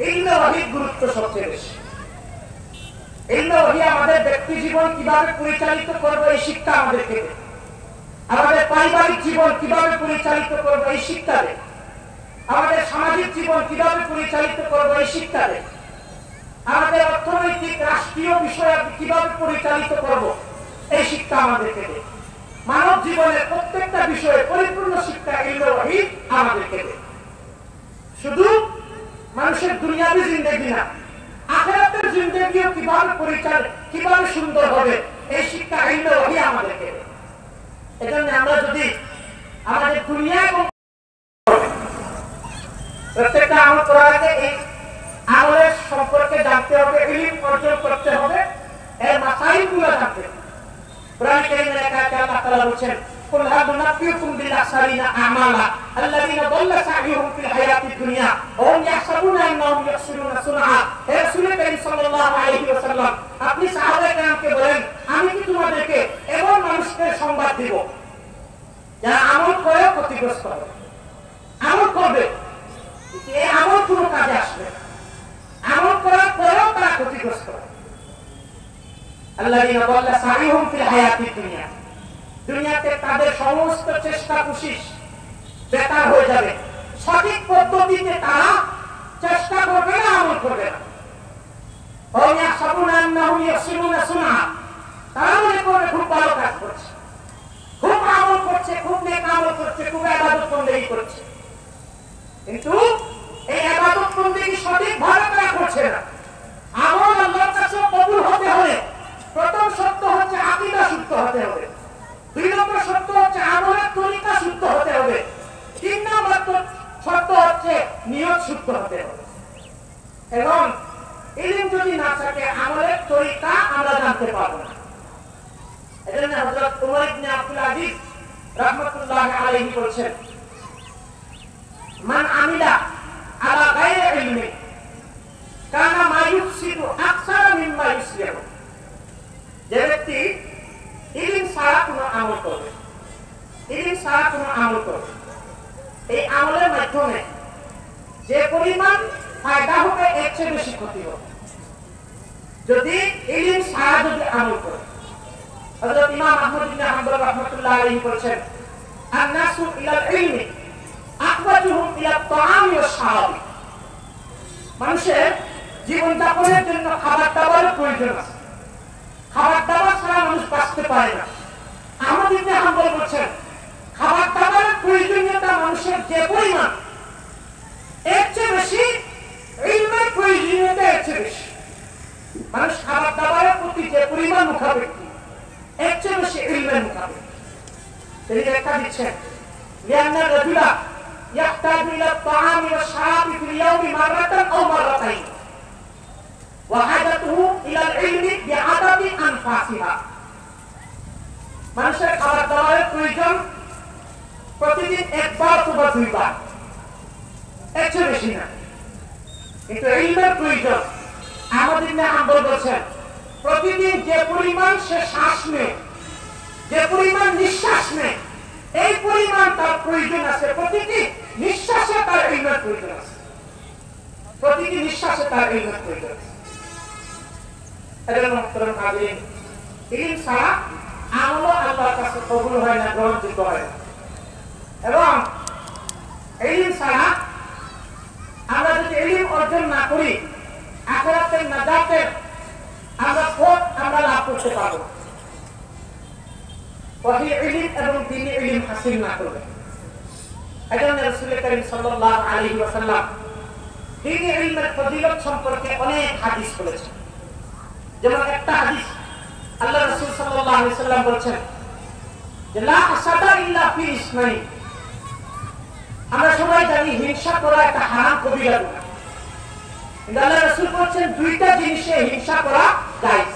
ইলমে ওয়াহির গুরুত্ব সবচেয়ে বেশি। ইলমে ওয়াহি আমাদের ব্যক্তি জীবন কিভাবে পরিচালিত করবে এই শিক্ষা আমাদেরকে দেয়, আমাদের পারিবারিক জীবন কিভাবে পরিচালিত করবে এই শিক্ষা দেয়, আমাদের সামাজিক জীবন কিভাবে পরিচালিত করবে এই শিক্ষা দেয়, আমাদের অর্থনৈতিক রাষ্ট্রীয় বিষয় কিভাবে পরিচালিত করব এই শিক্ষা আমাদেরকে দেয়। মানব জীবনের প্রত্যেকটা বিষয়ে পরিপূর্ণ শিক্ষা ইলমে ওয়াহি আমাদেরকে দেয়। শুধু মানুষের দুনিয়াবী জিন্দেগি না, আখিরাতের জিন্দেগিও কিভাবে পরিচালিত, কিভাবে সুন্দর হবে এই শিক্ষা ইলমে ওয়াহি আমাদেরকে দেয়। এজন্য আমরা যদি আমাদের দুনিয়া এবং প্রত্যেকটা আমল করার আগে এই আমলের সম্পর্কে জানতে হবে, ইলম অর্জন করতে হবে, এর মাসাইলগুলো জানতে হবে। কোরআন কারীমের এক আয়াতে আল্লাহ তাআলা বলেন, কুল হাল নাবিয়ুকুম বিল আখসারিনা আমালা আল্লাযীনা দাল্লা সা'য়ুহুম ফিল হায়াতিদ দুনিয়া ওয়া হুম ইয়াহসাবুনা আন্নাহুম ইয়াহসিনুনা সুনআ। হে রাসূল কারীম সাল্লাল্লাহু আলাইহি ওয়াসাল্লাম, আপনি সাহাবায়ে কেরামকে বলেন, আমি কি তোমাদেরকে এমন মানুষদের সংবাদ দিব যারা আমল করে ক্ষতিগ্রস্ত হবে, আমল করবে এই আমল কোনো কাজে আসবে না, আমল করার পরেও তারা ক্ষতিগ্রস্ত হবে। আল্লাযীনা দাল্লা সা'য়ুহুম ফিল হায়াতিদ দুনিয়া, দুনিয়াতে তাদের সমস্ত চেষ্টা কোশিশ বেকার হয়ে যাবে, সঠিক পদ্ধতিতে তারা চেষ্টা করবে না, আমল করবে না। ওয়া ইয়াহসাবুনা আন্নাহুম ইয়াহসিনুনা সুনআ, তারা মনে করবে খুব ভালো কাজ করছে, খুব আমল করছে, খুব নেক আমল করছে, খুব ইবাদত বন্দেগী করছে, কিন্তু এই ইবাদত বন্দেগী সঠিকভাবে তারা করছে না। আমল আল্লাহর কাছে কবুল হতে হলে প্রথম শর্ত হচ্ছে আকীদা শুদ্ধ হতে হবে, 2 নম্বর শর্ত হচ্ছে আমলের তরিকা শুদ্ধ হতে হবে, 3 নম্বর শর্ত হচ্ছে নিয়ত শুদ্ধ হতে হবে। এবং ইলম যদি না থাকে আমলের তরিকা আমরা জানতে পারবো না। এজন্য হযরত উমর ইবনে আব্দুল আজিজ রাহমাতুল্লাহি আলাইহি বলেছেন, মান আমিলা আলা গায়রি ইলমি কানা মা ইউফসিদু আকসারা মিম্মা ইউসলিহু। যে ব্যক্তি ইলম ছাড়া কোনো আমল করবে, ইলম ছাড়া কোনো আমল করবে, এই আমলের মাধ্যমে যে পরিমাণ ফায়দা হবে এর চেয়ে বেশি ক্ষতি হবে যদি ইলম ছাড়া যদি আমল করে। হযরত ইমাম আহমদ ইবনে হাম্বল রাহমাতুল্লাহি আলাইহি বলেছেন, আন-নাসু ইলাল ইলমি আকওয়াতুহুম ইলা তাআমি ওয়াস শারাবি। মানুষের জীবন যাপনের জন্য খাবার দাবারের প্রয়োজন আছে, খাবার দাবার ছাড়া মানুষ বাঁচতে পারে না। আহমদ ইবনে হাম্বল বলেছেন, খাবার দাবারের প্রয়োজনীয়তা মানুষের যে পরিমাণ এর চেয়ে বেশি ইলমের প্রয়োজনীয়তা এর চেয়ে বেশি। মানুষ খাবার দাবারের প্রতি যে পরিমাণ মুখাপেক্ষী এর চেয়ে বেশি ইলমের মুখাপেক্ষী। তিনি ব্যাখ্যা দিচ্ছেন, লিআন্না রাজুলা ইয়াহতাজু ইলা তাআমি ওয়াস শারাবি ফিল ইয়াওমি মাররাতান আও মাররাতাইন ওয়া হাজাতুহু ইলাল ইলমি বিআদাদি আনফাসিহা। মানুষের খাবার দাবারের প্রয়োজন প্রতিদিন একবার অথবা 2 বার, এর চেয়ে বেশি না। কিন্তু ইলমের প্রয়োজন আমাদের না হাম্বল বলেছেন, প্রতিদিন যে পরিমাণ সে শ্বাস নেয়, যে পরিমাণ নিঃশ্বাস নেয়, এই পরিমাণ তার প্রয়োজন আছে। প্রতিটি নিঃশ্বাসে তার ইলমের প্রয়োজন আছে, প্রতিটি নিঃশ্বাসে তার ইলমের প্রয়োজন আছে। ইলম ছাড়া আমলও আল্লাহর কাছে কবুল হয় না, গ্রহণযোগ্য হয় না। এবং ইলম ছাড়া আমরা যদি ইলম অর্জন না করি, আখিরাতের নাজাতের আমরা পথ আমরা লাভ করতে পারবো। ওয়াহি ইলম এবং দ্বীনি ইলম হাসিল না করবে। এজন্য রাসূল করিম সাল্লাল্লাহু আলাইহি ওয়াসাল্লাম দ্বীনি ইলমের ফজিলত সম্পর্কে অনেক হাদিস বলেছেন। যেমন একটা হাদিস আলাইহি সাল্লাম বলেছেন যে লা হাসাদা ইল্লা ফি ইসমাইন। আমরা সবাই জানি হিংসা করা একটা হারাম কবিরা গুনাহ, কিন্তু আল্লাহ রাসূল বলেছেন দুইটা জিনিসে হিংসা করা জায়েজ।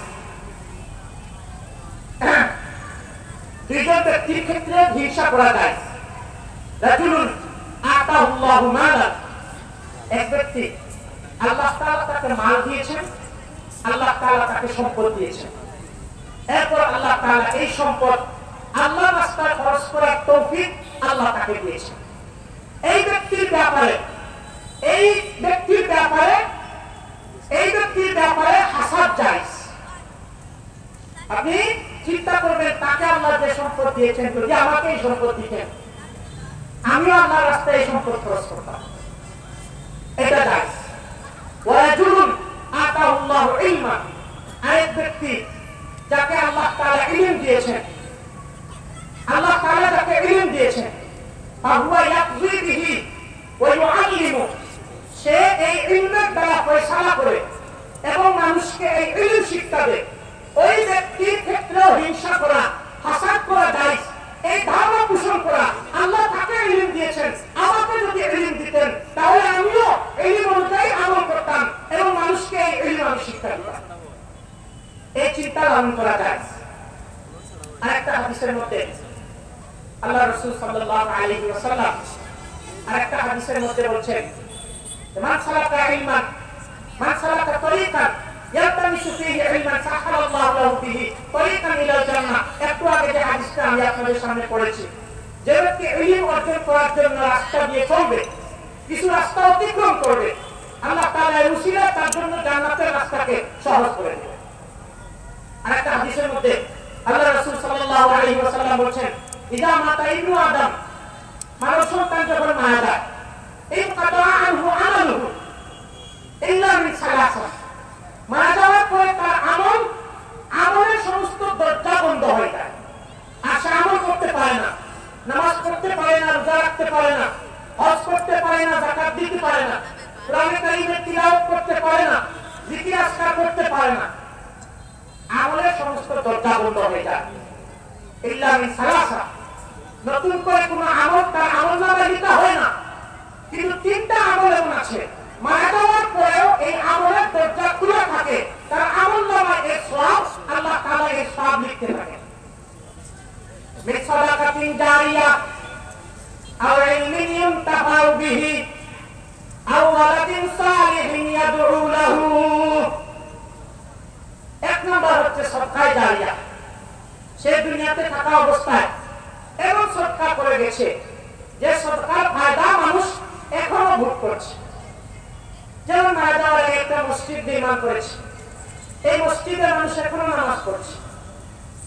দুইজন ব্যক্তির ক্ষেত্রে হিংসা করা জায়েজ। রাজুলুন আতাহুল্লাহু মালান, এক ব্যক্তি আল্লাহ তাআলা তাকে মাল দিয়েছেন, আল্লাহ তাআলা তাকে সম্পদ দিয়েছেন, এরপর আল্লাহ তাআলা এই সম্পদ আল্লাহর রাস্তায় খরচ করার তৌফিক আল্লাহ তাকে দিয়েছেন। এই ব্যক্তির ব্যাপারে হাসাদ জায়েজ। আপনি চিন্তা করবেন তাকে আল্লাহ যে সম্পদ দিয়েছেন, যদি আমাকে এই সম্পদ দিতেন আমিও আল্লাহর রাস্তায় এই সম্পদ খরচ করতাম, এটা জায়েজ। ওয়ারাজুলুন আতাহুল্লাহু ইলমান, আরেক ব্যক্তি যাকে আল্লাহ তাআলা ইলম দিয়েছেন, আল্লাহ তাআলা যাকে ইলম দিয়েছেন, ফাহুয়া ইয়াকযি বিহি ওয়া ইউআল্লিমু, সে এই ইলমের দ্বারা ফয়সালা করে এবং মানুষকে এই ইলম শিক্ষা দেয়, ওই ব্যক্তির ক্ষেত্রে হিংসা করা, হাসাদ করা জায়েজ। এই ধারণা পোষণ করা আল্লাহ তাকে ইলম দিয়েছেন, আমাকে যদি ইলম দিতেন তাহলে আমিও ইলম অনুযায়ী আমল করতাম এবং মানুষকে এই ইলম আমি শিক্ষা দিতাম, এই চিন্তা লালন করা জায়েজ। আরেকটা হাদিসের মধ্যে আল্লাহ রাসূল সাল্লাল্লাহু আলাইহি ওয়াসাল্লাম আরেকটা হাদিসের মধ্যে বলছেন মান সালাকা ইলমান, মান সালাকা তরিকান ইয়ালতামিসু ফীহি ইলমান সাহালাল্লাহু লাহু বিহি তরিকান ইলাল জান্নাহ। একটু আগে যে হাদিসটা আমি আপনাদের সামনে পড়েছি, যে ব্যক্তি ইলম অর্জন করার জন্য রাস্তা দিয়ে চলবে, কিছু রাস্তা অতিক্রম করবে, আল্লাহ তাআলা এর উসিলা তার জন্য জান্নাতের রাস্তাকে সহজ করে দেবেন। আরেকটা হাদিসের মধ্যে আল্লাহ রাসূল সাল্লাল্লাহু আলাইহি ওয়াসাল্লাম বলেছেন ইদা মাতা ইবনু আদম, মানব সন্তান যখন মারা যায়, ইনকাতা আনহু আমালুহু ইল্লা মিন সালাসা, মারা যাওয়ার পরে তার আমলের সমস্ত দরজা বন্ধ হয়ে যায়, আর সে আমল করতে পারে না, নামাজ পড়তে পারে না, রোজা রাখতে পারে না, হজ করতে পারে না, যাকাত দিতে পারে না, কোরআন কারীমের তিলাওয়াত করতে পারে না, জিকির আজকার করতে পারে না, আমলের সমস্ত দরজা বন্ধ হয়ে যায়। ইল্লা মিন সালাসা, নতুন করে কোনো আমল তার আমলনামায় লিখা হয় না, কিন্তু তিনটা আমল এমন আছে মারা যাওয়ার পরেও এই আমলের দরজা খোলা থাকে, তার আমলনামায় এর সওয়াব আল্লাহ তাআলা এর সওয়াব লিখতে থাকেন। মিন সাদাকাতিন জারিয়া আও ইলমিন ইউনতাফাউ বিহি আও ওয়ালাদিন সালিহিন ইয়াদউ লাহু। এক নম্বর হচ্ছে সদকা জারিয়া, সে দুনিয়াতে থাকা অবস্থায় এমন সদকা করে গেছে যে সদকার ফায়দা মানুষ এখনো ভোগ করছে। যেমন মারা যাওয়ার আগে একটা মসজিদ নির্মাণ করেছে, এই মসজিদে মানুষ এখনো নামাজ পড়ছে।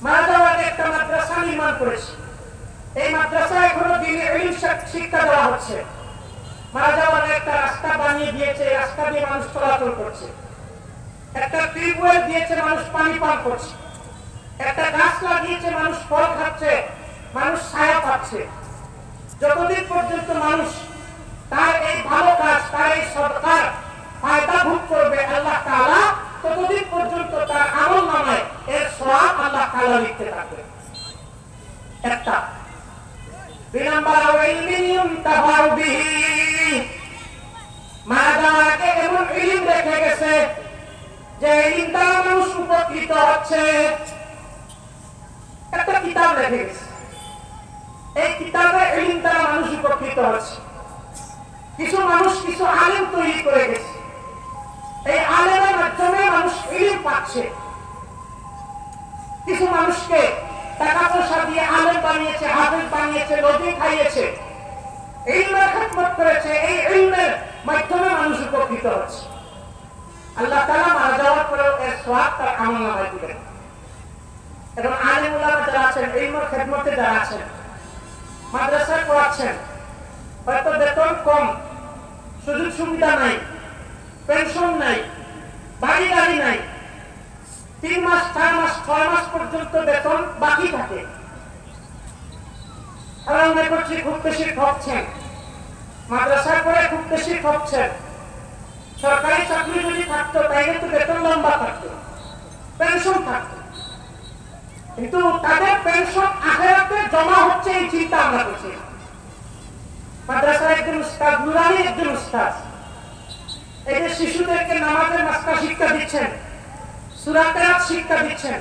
মারা যাওয়ার আগে একটা মাদ্রাসা নির্মাণ করেছে, এই মাদ্রাসা এখনো দ্বীনের ইলম শিক্ষা দেওয়া হচ্ছে। মারা যাওয়ার আগে একটা রাস্তা বানিয়ে দিয়েছে, রাস্তা দিয়ে মানুষ চলাচল করছে। একটা টিউবওয়েল দিয়েছে, মানুষ পানি পান করছে। একটা গাছ লাগিয়েছে, মানুষ ফল খাচ্ছে, মানুষ ছায়া পাচ্ছে। যতদিন পর্যন্ত মানুষ তার এই ভালো কাজ, তার এই সদকার ফায়দা ভোগ করবে আল্লাহ তাআলা, ততদিন পর্যন্ত তার আমলনামায় এর সওয়াব আল্লাহ তাআলা লিখতে থাকবে। একটা। দুই নাম্বার ইলমিন ইউনতাফাউ বিহি, মারা যাওয়ার আগে এমন ইলম রেখে গেছে যে ইলম দ্বারা মানুষ উপকৃত হচ্ছে। একটা কিতাব রেখে গেছে, এই কিতাবে ইলম দ্বারা মানুষ উপকৃত হচ্ছে। কিছু মানুষ কিছু আলেম তৈরি করে গেছে, এই আলেমের মাধ্যমে মানুষ ইলম পাচ্ছে। কিছু মানুষকে টাকা পয়সা দিয়ে আলেম বানিয়েছে, হাফেজ বানিয়েছে, নবী খাইয়েছে, ইলমের খিদমত করেছে, এই ইলমের মাধ্যমে মানুষ উপকৃত হচ্ছে। আল্লাহ তাআলা মারা যাওয়ার পরেও এর সওয়াব তার আমলনামায় দিবেন। এবং আলেম উলামা যারা আছেন, ইলমের খিদমতে যারা আছেন, মাদ্রাসায় পড়াচ্ছেন, হয়তো বেতন কম, সুযোগ সুবিধা নাই, পেনশন নাই, বাড়ি গাড়ি নাই, 3 মাস 4 মাস 6 মাস পর্যন্ত বেতন বাকি থাকে। আমরা মনে করছি খুব বেশি ঠকছেন, মাদ্রাসায় পড়ে খুব বেশি ঠকছেন। সরকারি চাকরি যদি থাকতো তাইলে তো বেতন লম্বা থাকতো, পেনশন থাকতো। কিন্তু তাদের পেনশন আখিরাতে জমা হচ্ছে এই চিন্তা আমরা করছি। মাদ্রাসার একজন উস্তাদ, নুরানি একজন উস্তাদ, এই যে শিশুদেরকে নামাজের মাস্তা শিক্ষা দিচ্ছেন, সূরা কেরাত শিক্ষা দিচ্ছেন,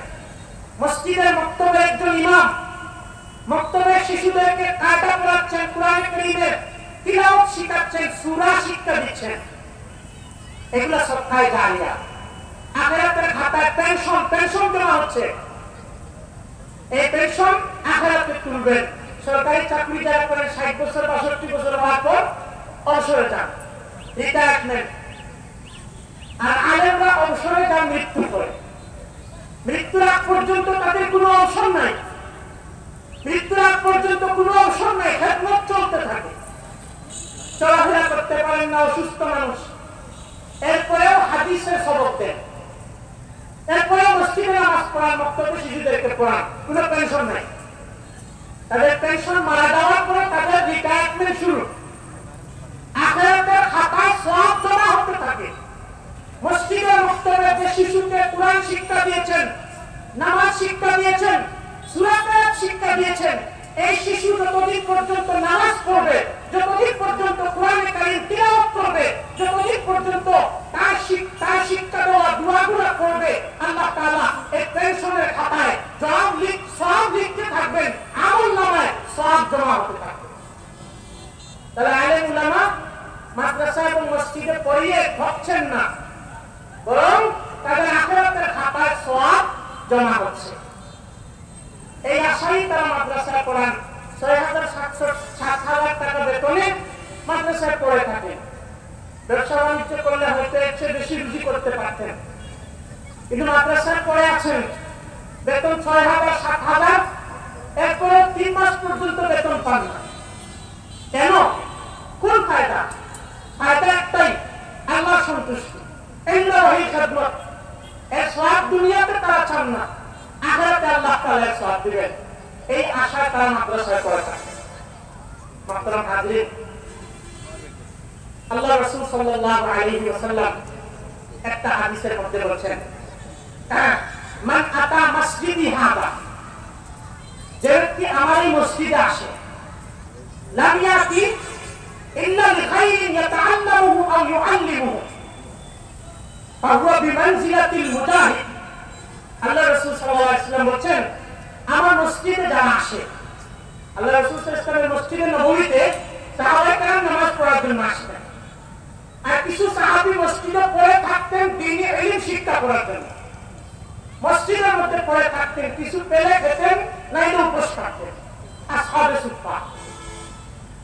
মসজিদের মক্তবে একজন ইমাম মক্তবে শিশুদেরকে কায়দা পড়াচ্ছেন, কোরআন কারীমের তিলাওয়াত শিখাচ্ছেন, সূরা শিক্ষা দিচ্ছেন, এগুলো সদকায়ে জারিয়া। আখিরাতের খাতায় পেনশন জমা হচ্ছে। এই পেনশন আখিরাতে তুলবেন। সরকারি চাকরি যারা করেন 60 বছর 62 বছর হওয়ার পর অবসরে যান, রিটায়ারমেন্ট। আর আলেমরা অবসরে যান মৃত্যু করে। মৃত্যুর আগ পর্যন্ত তাদের কোনো অবসর নাই, মৃত্যুর আগ পর্যন্ত কোনো অবসর নাই, খেদমত চলতে থাকে। চলাফেরা করতে পারেন না অসুস্থ মানুষ, এরপরেও হাদিসের সবক দেন, এরপরেও মসজিদে নামাজ পড়ান, মক্তবে শিশুদেরকে পড়ান, কোনো পেনশন নাই। তাদের পেনশন মারা যাওয়ার পরে তাদের রিটায়ারমেন্ট শুরু। আখিরাতের খাতায় সওয়াব জমা হতে থাকে। মসজিদের মক্তবে যে শিশুকে কোরআন শিক্ষা দিয়েছেন, নামাজ শিক্ষা দিয়েছেন, সূরা কেরাত শিক্ষা দিয়েছেন, এই শিশু যতদিন পর্যন্ত নামাজ পড়বে, যতদিন পর্যন্ত কোরআন কারীম তিলাওয়াত করবে, যতদিন পর্যন্ত তার শিক্ষা দেওয়া দোয়াগুলো করবে, আল্লাহ তাআলা এই পেনশনের খাতায় সওয়াব লিখতে থাকবেন, আমলনামায় সওয়াব জমা হতে থাকবে। তাহলে আলেম উলামা মাদ্রাসা এবং মসজিদে পড়িয়ে ঠকছেন না, বরং তাদের আখিরাতের খাতায় সওয়াব জমা হচ্ছে। এই আশাই তারা মাদ্রাসায় পড়ান। 6,700-7,000 টাকা বেতনে মাদ্রাসায় পড়ে থাকেন। ব্যবসা বাণিজ্য করলে হয়তো এর চেয়ে বেশি রুজি করতে পারতেন, কিন্তু মাদ্রাসায় পড়ে আছেন, বেতন 6,000-7,000, এরপরে 3 মাস পর্যন্ত বেতন পান না। কেন? কোন ফায়দা? ফায়দা একটাই, আল্লাহর সন্তুষ্টি, ইল্লাহি খেদমত। এর সওয়াব দুনিয়াতে তারা চান না, আখিরাতে আল্লাহ তাআলা সওয়াব দিবেন, এই আশায় তারা মাদ্রাসায় পড়ে থাকে। মুহতারাম হাজিরিন, আল্লাহ রাসূল সাল্লাল্লাহু আলাইহি ওয়াসাল্লাম একটা হাদিসের মধ্যে বলেছেন, মান আতা মসজিদি হাদা, যে ব্যক্তি আমার এই মসজিদে আসে, লাম ইয়াতি ইল্লা লিখাইরিন ইয়াতাআল্লামুহু আও ইউআল্লিমুহু ফাহুয়া বিমানজিলাতিল মুজাহিদ। আল্লাহ রাসূল সাল্লাল্লাহু আলাইহি ওয়াসাল্লাম বলেন, আমার মসজিদে যারা আসে, আল্লাহ রাসূল সাল্লাল্লাহু আলাইহি ওয়াসাল্লামের মসজিদে নববীতে সাহাবায়ে কেরাম নামাজ পড়ার জন্য আসতেন, আর কিছু সাহাবী মসজিদে পড়ে থাকতেন দ্বীনি ইলম শিক্ষা করার জন্য। মসজিদের মধ্যে পড়ে থাকতেন, কিছু পেলে খেতেন, নাইলে উপোস থাকতেন, আসহাবে সুফফা।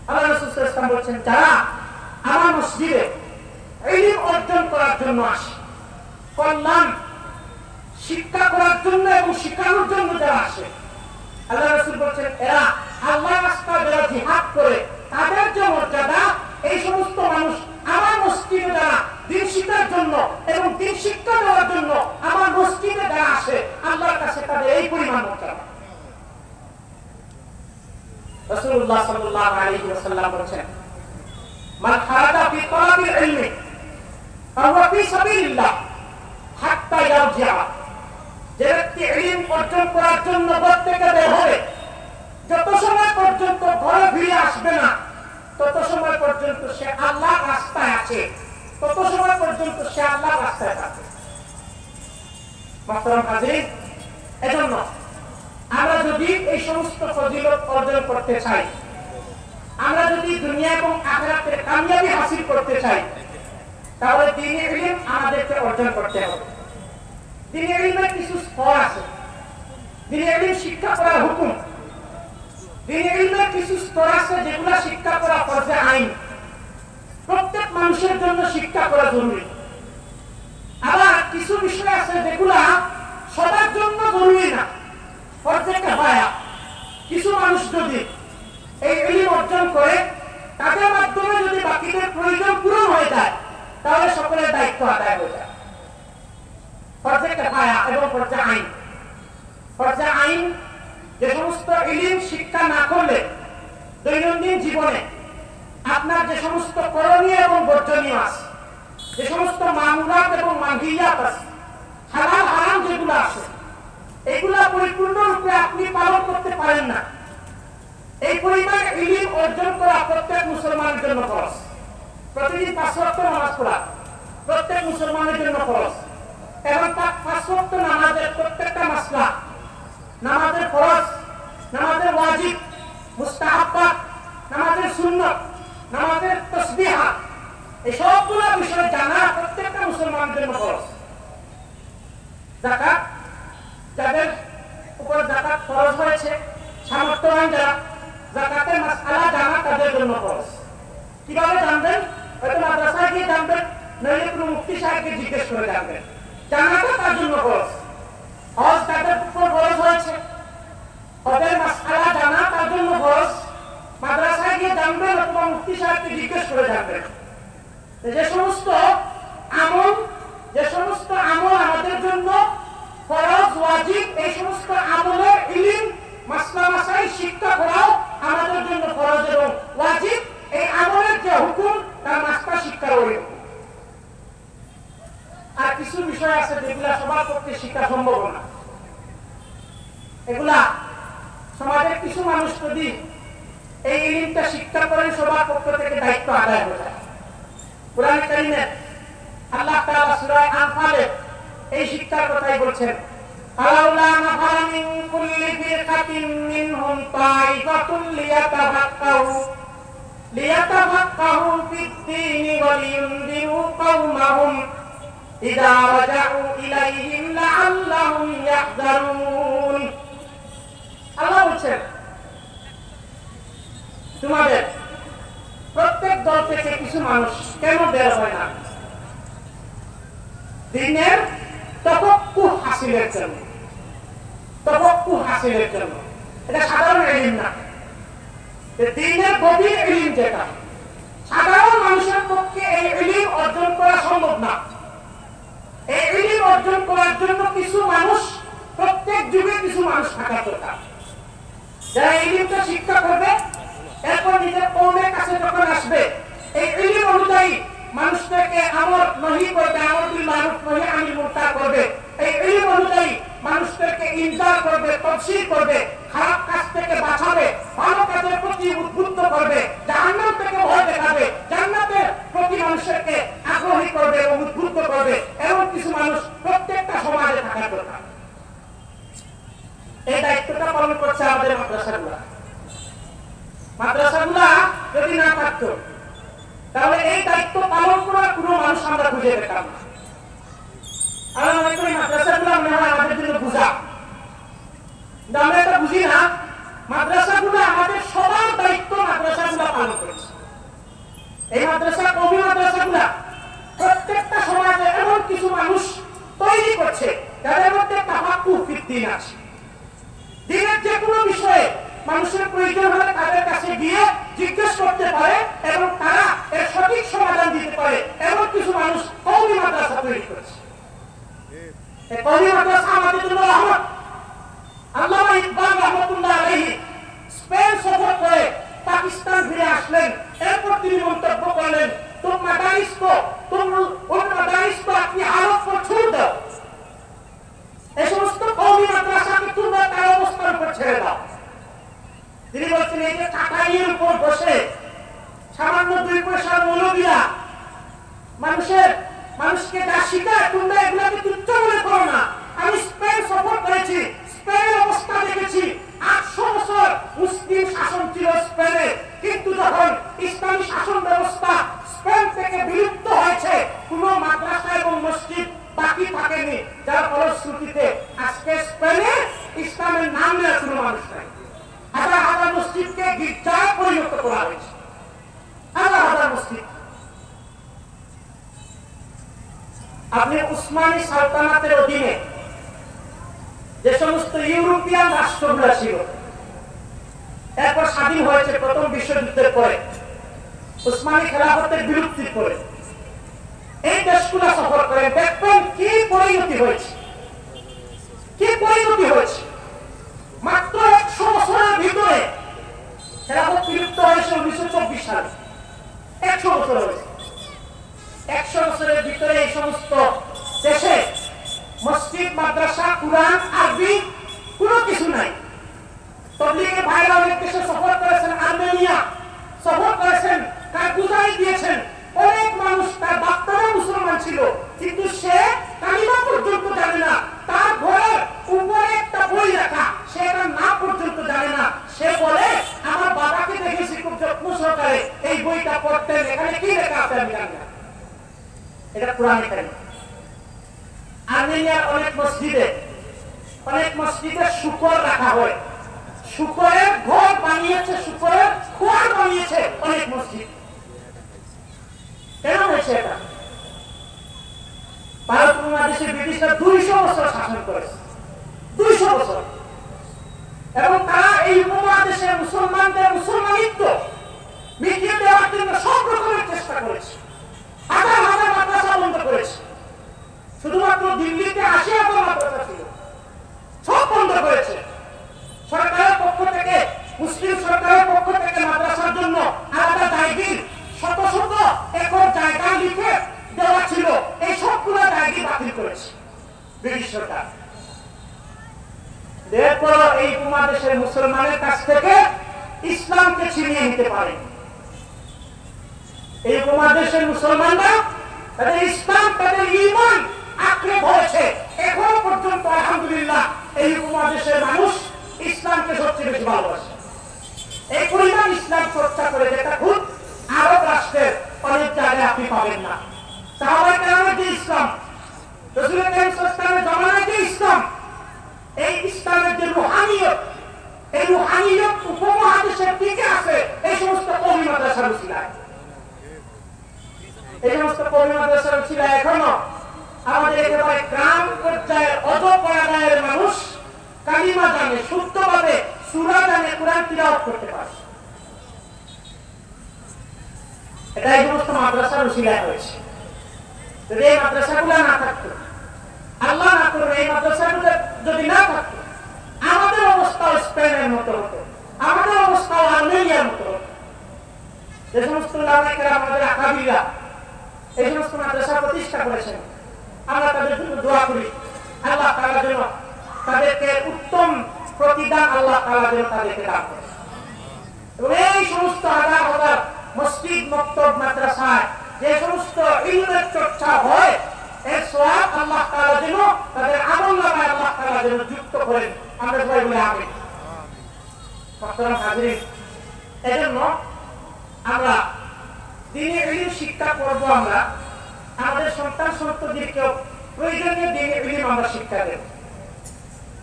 আল্লাহ রাসূল সাল্লাল্লাহু আলাইহি ওয়াসাল্লাম বলেন, যারা আমার মসজিদে ইলম অর্জন করার জন্য আসে, কল্যাণ শিক্ষা করার জন্য এবং শিখানোর জন্য যারা আসে, আল্লাহ রাসূল বলেন, এরা আল্লাহর রাস্তায় যারা জিহাদ করে তাদের যে মর্যাদা, এই সমস্ত মানুষ আমার মসজিদে যারা দ্বীন শিক্ষার জন্য এবং দ্বীন শিক্ষা দেওয়ার জন্য আমার মসজিদে যারা আসে, আল্লাহর কাছে তাদের এই পরিমাণ মর্যাদা। রাসূলুল্লাহ সাল্লাল্লাহু আলাইহি ওয়াসাল্লাম বলেন, মান খারাজা ফি তালাবিল ইলমি ফাহুয়া ফি সাবিলিল্লাহ হাত্তা ইয়ারজিআ, যে ব্যক্তি ইলম অর্জন করার জন্য ঘর থেকে বের হবে, যত সময় পর্যন্ত ঘরে ফিরে আসবে না, তত সময় পর্যন্ত সে আল্লাহর রাস্তায় আছে, তত সময় পর্যন্ত সে আল্লাহর রাস্তায় আছে। মুহতারাম হাজিরিন, এজন্য আমরা যদি এই সমস্ত ফজিলত অর্জন করতে চাই, আমরা যদি দুনিয়া এবং আখিরাতে কামিয়াবি হাসিল করতে চাই, তাহলে দ্বীনি ইলম আমাদেরকে অর্জন করতে হবে। দ্বীনি ইলমের কিছু স্তর আছে, দ্বীনি ইলম শিক্ষা করার হুকুম, দ্বীনি ইলমের কিছু স্তর আছে যেগুলো শিক্ষা করা ফরজে আইন, প্রত্যেক মানুষের জন্য শিক্ষা করা জরুরি। আবার কিছু বিষয় আছে যেগুলা সবার জন্য জরুরি না, ফরজে কিফায়া। কিছু মানুষ যদি এই ইলম অর্জন করে, তাদের মাধ্যমে যদি বাকিদের প্রয়োজন পূরণ হয়ে যায়, তাহলে সকলের দায়িত্ব আদায় হয়ে যায়। ফরজে কিফায়া এবং ফরজে আইন। ফরজে আইন যে সমস্ত ইলম শিক্ষা না করলে দৈনন্দিন জীবনে আপনার যে সমস্ত করণীয় এবং বর্জনীয় আছে, যে সমস্ত মামুলাত এবং মানহিয়াত আছে, হালাল হারাম যেগুলো আছে, এগুলা পরিপূর্ণ রূপে আপনি পালন করতে পারেন না, এই পরিমাণ ইলম অর্জন করা প্রত্যেক মুসলমানের জন্য ফরজ। প্রতিদিন 5 ওয়াক্ত নামাজ পড়া প্রত্যেক মুসলমানের জন্য ফরজ, এবং 5 ওয়াক্ত নামাজের প্রত্যেকটা মাসলা, নামাজের ফরজ, নামাজের ওয়াজিব, মুস্তাহাব্বাত, নামাজের সুন্নাত, নামাজের তাসবিহা, এই সবগুলো বিষয় জানা প্রত্যেকটা মুসলমানের জন্য ফরজ। যাকাত, যাদের উপর যাকাত ফরজ হয়েছে, সামর্থ্যবান যারা, যাকাতের মাসআলা জানা তাদের জন্য ফরজ। কিভাবে জানবেন? হয়তো মাদ্রাসায় গিয়ে জানবেন, নইলে কোনো মুফতি সাহেবকে জিজ্ঞেস করে জানবেন। জানাটা তার জন্য ফরজ। হজ যাদের উপর ফরজ হয়েছে, হজের মাসআলা জানা তার জন্য ফরজ। মাদ্রাসায় গিয়ে জানবেন অথবা মুফতি সাহেবকে জিজ্ঞেস করে জানবেন। যে সমস্ত আমল আমাদের জন্য ফরজ, ওয়াজিব, এই সমস্ত আমলের ইলম, মাসলা মাসাইল শিক্ষা করাও আমাদের জন্য ফরজ এবং ওয়াজিব। এই আমলের যে হুকুম তার মাসলা শিক্ষার ওই হুকুম। আর কিছু বিষয় আছে যেগুলা সবার পক্ষে শিক্ষা সম্ভব না। এগুলা সমাজের কিছু মানুষ যদি এই ইলমটা শিক্ষা করেন, সবার পক্ষ থেকে দায়িত্ব আদায় হয়ে যায়। কুরআন কারীমে আল্লাহ তাআলা সূরা আনফালে এই শিক্ষার কথাই বলছেন, আলাউলা নাফারা মিন কুল্লি ফিরকাতিন মিনহুম তাইফাতুন লিয়াতাফাক্কাহু ফিদ-দীনি ওয়া লিয়ুনদিরু কওমাহুম ইযা রাজাউ ইলাইহিম লাআল্লাহুম ইয়াহযারুন। আল্লাহ বলছেন, তোমাদের প্রত্যেক দল থেকে কিছু মানুষ কেন বের হয় না? দ্বীনের তাফাক্কুহ হাসিলের জন্য। তাফাক্কুহ হাসিলের জন্য। এটা সাধারণ ইলম না, দ্বীনের গভীর ইলম যেটা সাধারণ মানুষের পক্ষে এই ইলম অর্জন করা সম্ভব না। এই ইলম অর্জন করার জন্য কিছু মানুষ, প্রত্যেক যুগে কিছু মানুষ থাকা দরকার, যারা ইলমটা শিক্ষা করবে, এরপর নিজের কওমের কাছে যখন আসবে এই ইলম অনুযায়ী মানুষদেরকে আমর নহি করবে, আমর বিল মারুফ নহি আনিল মুনকার করবে। এই ইলম অনুযায়ী মানুষদেরকে ইনজার করবে, তাফসীর করবে, খারাপ কাজ থেকে বাঁচাবে, ভালো কাজের প্রতি উদ্বুদ্ধ করবে, জাহান্নাম থেকে ভয় দেখাবে, জান্নাতের প্রতি মানুষকে আগ্রহী করবে এবং উদ্বুদ্ধ করবে। এমন কিছু মানুষ প্রত্যেকটা সমাজে থাকা দরকার। এই দায়িত্বটা পালন করছে আমাদের মাদ্রাসাগুলা। মাদ্রাসাগুলা যদি না থাকতো তাহলে এই দায়িত্ব পালন করার কোনো মানুষ আমরা খুঁজে পেতাম না। আমরা মনে করি মাদ্রাসাগুলা মনে হয় আমাদের জন্য বোঝা, আমরা এটা বুঝি না। মাদ্রাসাগুলো আমাদের সবার দায়িত্ব, মাদ্রাসাগুলা পালন করেছে। এই মাদ্রাসা, কওমি মাদ্রাসাগুলা প্রত্যেকটা সমাজে এমন কিছু মানুষ তৈরি করছে যাদের মধ্যে তাফাক্কুহ ফিদ-দীন আছে। দ্বীনের যে কোনো বিষয়ে মানুষের প্রয়োজন হলে তাদের কাছে গিয়ে জিজ্ঞেস করতে পারে এবং তারা এর সঠিক সমাধান দিতে পারে, এমন কিছু মানুষ কওমি মাদ্রাসা তৈরি করেছে। এই কওমি মাদ্রাসা আমাদের জন্য রহমত। আল্লামা ইকবাল রাহমাতুল্লাহ আলাইহি স্পেন সফর করে পাকিস্তান ফিরে আসলেন। এরপর তিনি মন্তব্য করলেন, তুম মাদারিস কো আপনি হালত কো ছোড় দাও। এই সমস্ত কওমি মাদ্রাসাকে তোমরা তার অবস্থার উপর ছেড়ে দাও। তিনি বলছেন, এই যে চাটাইয়ের উপর বসে সামান্য 2 পয়সার মৌলবীরা মানুষকে যা শিখায়, তোমরা এগুলাকে তুচ্ছ মনে করো না। আমি স্পেন সফর করেছি, স্পেনের অবস্থা দেখেছি। 800 বছর মুসলিম শাসন ছিল স্পেনে, কিন্তু যখন ইসলামী শাসন ব্যবস্থা স্পেন থেকে বিলুপ্ত হয়েছে, কোন মাদ্রাসা এবং মসজিদ বাকি থাকেনি, যার ফলশ্রুতিতে আজকে স্পেনে ইসলামের নাম নেওয়ার কোনো মানুষ নাই। হাজার হাজার মসজিদকে গির্জায় পরিণত করা হয়েছে, হাজার হাজার মসজিদ। আপনি উসমানী সালতানাতের অধীনে যে সমস্ত ইউরোপিয়ান রাষ্ট্রগুলো ছিল, এরপর স্বাধীন হয়েছে প্রথম বিশ্বযুদ্ধের পরে, উসমানী খেলাফতের বিলুপ্তির পরে, এই দেশগুলো সফর করে দেখবেন কি পরিণতি হয়েছে, কি পরিণতি হয়েছে। মাত্র 100 বছরের ভিতরে খেলাফত বিলুপ্ত হয়েছে 1924 সালে। 100 বছর হয়েছে। 100 বছরের ভিতরে এই সমস্ত দেশে মসজিদ, মাদ্রাসা, কুরআন, আরবি কোনো কিছু নাই। এটা কোরআনে কারীম। আর্মেনিয়ার অনেক মসজিদে শুকর রাখা হয়, শুকরের ঘর বানিয়েছে, শুকরের খোয়ার বানিয়েছে অনেক মসজিদ। কেন হয়েছে এটা? ভারত উপমহাদেশে ব্রিটিশরা 200 বছর শাসন করেছে, 200 বছর, এবং তারা এই উপমহাদেশের মুসলমানদের মুসলমানিত্ব মিটিয়ে দেওয়ার জন্য সব রকমের চেষ্টা করেছে। হাজার হাজার মাদ্রাসা বন্ধ করেছে। শুধুমাত্র দিল্লিতে 80,000 মাদ্রাসা ছিল, সব বন্ধ করেছে। সরকারের পক্ষ থেকে, মুসলিম সরকারের পক্ষ থেকে মাদ্রাসার জন্য আলাদা জায়গির শত শত একর জায়গা লিখে দেওয়া ছিল, এই সবগুলো জায়গা বাতিল করেছে ব্রিটিশ সরকার। এরপর এই উপমহাদেশের মুসলমানের কাছ থেকে ইসলামকে ছিনিয়ে নিতে পারে। এই উপমহাদেশের মুসলমানরা তাদের ইসলাম, তাদের ঈমান আঁকড়ে ধরেছে। এখনো পর্যন্ত আলহামদুলিল্লাহ এই উপমহাদেশের মানুষ ইসলামকে সবচেয়ে বেশি ভালোবাসে। এই পরিমাণ ইসলাম চর্চা করে, যেটা খুব আরব রাষ্ট্রের অনেক জায়গায় আপনি পাবেন না। সাহাবায়ে কেরামের যে ইসলাম, রাসূল কারীম সাল্লাল্লাহু আলাইহি ওয়াসাল্লামের জামানায় যে ইসলাম, এই ইসলামের যে রুহানিয়ত, এই রুহানিয়ত উপমহাদেশের দিকে আছে এই সমস্ত কওমি মাদ্রাসার উসিলায়। এই সমস্ত কওমি মাদ্রাসার উসিলায় এখনো আমাদের একেবারে গ্রাম পর্যায়ের অজপরাগায়ের মানুষ কালিমা জানে, শুদ্ধভাবে সূরা জানে, কোরআন তিলাওয়াত করতে পারে। এটা এই সমস্ত মাদ্রাসার উসিলায় হয়েছে। যদি এই মাদ্রাসাগুলো না থাকতো, আল্লাহ না করবে, এই মাদ্রাসাগুলো যদি না থাকতো, আমাদের অবস্থাও স্পেনের মতো হতো, আমাদের অবস্থাও আর্মেনিয়ার মতো হতো। যে সমস্ত উলামায়ে কেরাম, আমাদের আকাবিরা এই সমস্ত মাদ্রাসা প্রতিষ্ঠা করেছেন, আমরা তাদের জন্য দোয়া করি, আল্লাহ তাআলা যেন তাদেরকে উত্তম প্রতিদান আল্লাহ তাআলা যেন তাদেরকে দান করেন। এবং এই সমস্ত হাজার হাজার মসজিদ, মক্তব, মাদ্রাসায় যে সমস্ত ইলমের চর্চা হয়, এর সওয়াব আল্লাহ তাআলা যেন তাদের আমলনামায় আল্লাহ তাআলা যেন যুক্ত করেন। আমরা সবাই বলি আমিন। মুহতারাম হাজিরিন, এজন্য আমরা দ্বীনি ইলম শিক্ষা করব। আমরা আমাদের সন্তান সন্ততিদেরকে প্রয়োজনীয় দ্বীনি ইলম আমরা শিক্ষা দেব।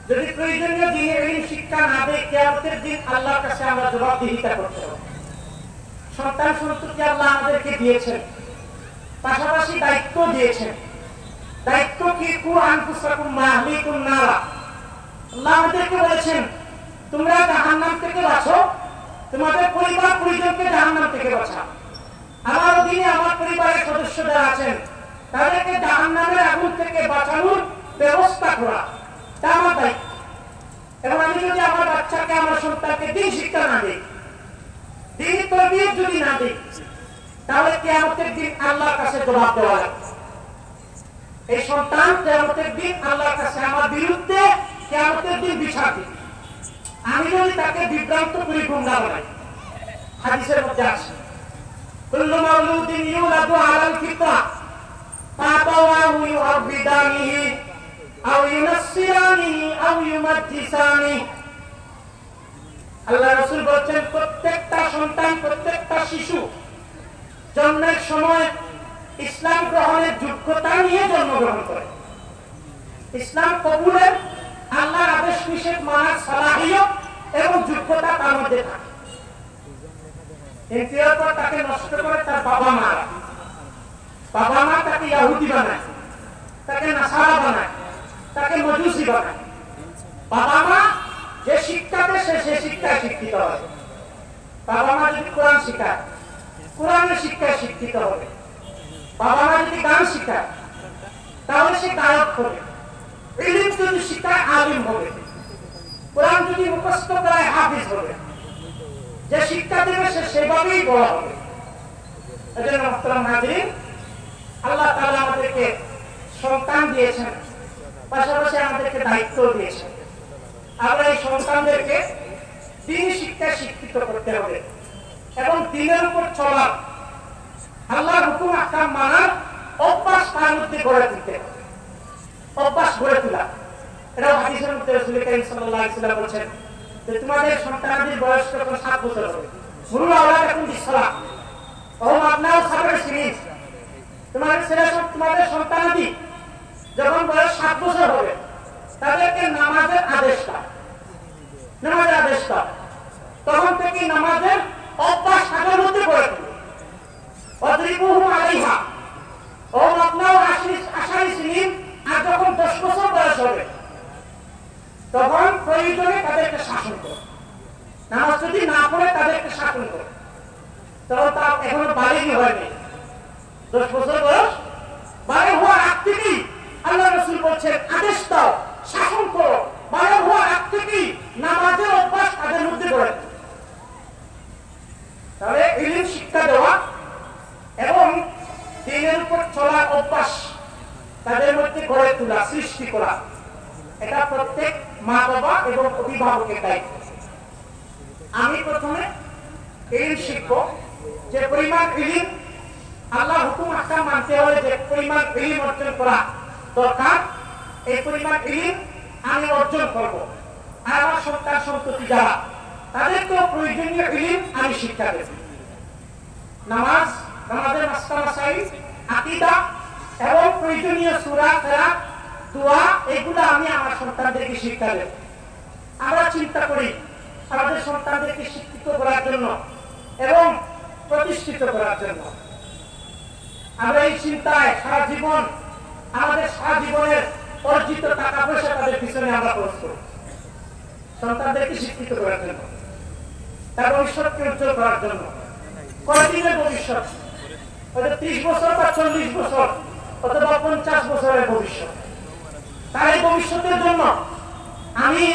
যদি প্রয়োজনীয় দ্বীনি ইলম শিক্ষা না দেই, কিয়ামতের দিন আল্লাহর কাছে আমরা জবাবদিহিতা করতে হবে। সন্তান সন্ততি আল্লাহ আমাদেরকে দিয়েছেন, পাশাপাশি দায়িত্ব দিয়েছেন। দায়িত্ব কি? কু আনফুসাকুম ওয়া আহলিকুম নারা। আল্লাহ আমাদেরকে বলেছেন, তোমরা জাহান্নাম থেকে বাঁচো, তোমাদের পরিবার পরিজনকে জাহান্নাম থেকে বাঁচাও। আমার অধীনে আমার পরিবারের সদস্য যারা আছেন তাদেরকে জাহান্নামের আগুন থেকে বাঁচানোর ব্যবস্থা করা, তা আমার দায়িত্ব। এবং আমি যদি আমার বাচ্চাকে, আমার সন্তানকে দ্বীন শিক্ষা না দিই, দ্বীন তারবিয়ত যদি না দিই, তাহলে কিয়ামতের দিন আল্লাহর কাছে জবাব দেওয়া লাগবে। এই সন্তান কিয়ামতের দিন আল্লাহর কাছে আমার বিরুদ্ধে কিয়ামতের দিন বিচার দিবে। আমি যদি তাকে বিভ্রান্ত করি, গুমরাহ বানাই। হাদিসের মধ্যে আছে, কুল্লু মাউলুদিন ইউলাদু আলাল ফিতরা ফাতাওয়াহু ইউআবিদানিহি আও ইউনাসসিরানিহি আও ইউমাজ্জিসানিহি। আল্লাহ রাসূল বলেন, প্রত্যেকটা সন্তান, প্রত্যেকটা শিশু জন্মের সময় ইসলাম গ্রহণের যোগ্যতা নিয়ে জন্মগ্রহণ করে। ইসলাম কবুলের, আল্লাহর আদেশ নিষেধ মানার সালাহিয়ত এবং যোগ্যতা তার মধ্যে থাকে। এর পর তাকে নষ্ট করে তার বাবা মা। বাবা মা তাকে ইহুদি বানায়, তাকে নাসারা বানায়, তাকে মজুসি বানায়। বাবা মা যে শিক্ষা দেয় সে শিক্ষায় শিক্ষিত হবে। বাবা মা যদি কোরআন শিখায়, কোরআনের শিক্ষায় শিক্ষিত হবে। বাবা মা যদি গান শিখায়, তাহলে সে গায়ক হবে। ইলম যদি শিখায়, আলিম হবে। কোরআন যদি মুখস্থ করায়, হাফিজ হবে। যে শিক্ষা দেবে সে সেভাবেই বড় হবে। এজন্য মুহতারাম হাজিরিন, আল্লাহ তাআলা আমাদেরকে সন্তান দিয়েছেন, পাশাপাশি আমাদেরকে দায়িত্ব দিয়েছেন। আমরা এই সন্তানদেরকে দ্বীনি শিক্ষায় শিক্ষিত করতে হবে এবং দ্বীনের উপর চলার, আল্লাহর হুকুম আহকাম মানার অভ্যাস তার মধ্যে গড়ে তুলতে হবে। অভ্যাস গড়ে তোলা, এটা হাদিসের মধ্যে রাসূল কারীম সাল্লাল্লাহু আলাইহি ওয়াসাল্লাম বলেছেন যে তোমাদের সন্তানদের বয়স যখন 7 বছর হবে, মুরু আওলাদাকুম বিসসালাহ ওয়া হুম আবনাউ সাবঈ সিনিন, তোমাদের সন্তানাদি যখন বয়স 7 বছর হবে তাদেরকে নামাজের আদেশ দাও, তখন থেকে নামাজের অভ্যাস তাদের মধ্যে গড়ে তোলো। অদ্রিবুহুম আলাইহা ও মাবনাউ আশারি সিনিন, আর যখন 10 বছর বয়স হবে তখন প্রয়োজনে তাদেরকে শাসন করো। নামাজ যদি না পড়ে তাদেরকে শাসন করো, তখন তা এখনো বালিগি হয়নি, 10 বছর বয়স বালিগ হওয়ার আগ থেকেই আল্লাহ রাসূল বলছেন আদেশ দাও, শাসন করো। বালিগ হওয়ার আগ থেকেই নামাজের অভ্যাস তাদের মধ্যে গড়ে তোলো। তাহলে ইলম শিক্ষা দেওয়া এবং দ্বীনের উপর চলার অভ্যাস তাদের মধ্যে গড়ে তোলা, সৃষ্টি করা, এটা প্রত্যেক মা বাবা এবং অভিভাবকের দায়িত্ব। আমি প্রথমে ইলম শিখবো, যে পরিমাণ ইলম আল্লাহ হুকুম আহকাম মানতে হলে যে পরিমাণ ইলম অর্জন করা দরকার, এই পরিমাণ ইলম আমি অর্জন করব। আর আমার সন্তান সন্ততি যারা, তাদেরকেও প্রয়োজনীয় ইলম আমি শিক্ষা দেব। নামাজের মাসলা মাসাইল, আকীদা এবং প্রয়োজনীয় সূরা, কিরাত, দোয়া, এগুলো আমি আমার সন্তানদেরকে শিক্ষা দেব। আমরা চিন্তা করি আমাদের সন্তানদেরকে শিক্ষিত করার জন্য এবং প্রতিষ্ঠিত করার জন্য। আমরা এই চিন্তায় সারা জীবন, আমাদের সারা জীবনের অর্জিত টাকা পয়সা তাদের পিছনে আমরা খরচ করি, সন্তানদেরকে শিক্ষিত করার জন্য, তার ভবিষ্যৎকে উজ্জ্বল করার জন্য। কয়দিনের ভবিষ্যৎ? হয়তো 30 বছর বা 40 বছর অথবা 50 বছরের ভবিষ্যৎ। তার এই ভবিষ্যতের জন্য আমি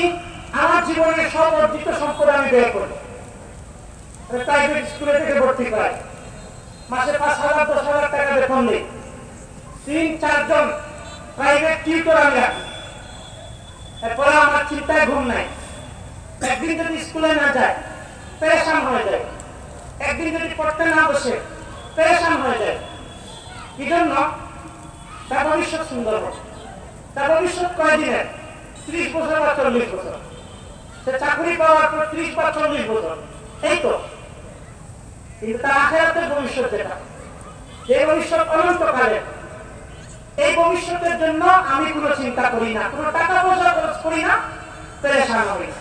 আমার জীবনের সব অর্জিত সম্পদ আমি ব্যয় করি। প্রাইভেট স্কুলে থেকে ভর্তি করাই, মাসে 5,000 10,000 টাকা বেতন দিই, 3-4 জন প্রাইভেট টিউটর আমি রাখি। এরপরে আমার চিন্তায় ঘুম নাই। একদিন যদি স্কুলে না যায় পেরেশান হয়ে যায়, একদিন যদি পড়তে না বসে পেরেশান হয়ে যায়। কি জন্য? তার ভবিষ্যৎ সুন্দর হবে। তার ভবিষ্যৎ কয়দিনের? 30 বছর বা 40 বছর। সে চাকরি পাওয়ার পর 30 বা 40 বছর, এই তো। কিন্তু তার আখিরাতের ভবিষ্যৎ যেটা, যে ভবিষ্যৎ অনন্তকালের, এই ভবিষ্যতের জন্য আমি কোনো চিন্তা করি না, কোনো টাকা পয়সা খরচ করি না, পেরেশান হই না।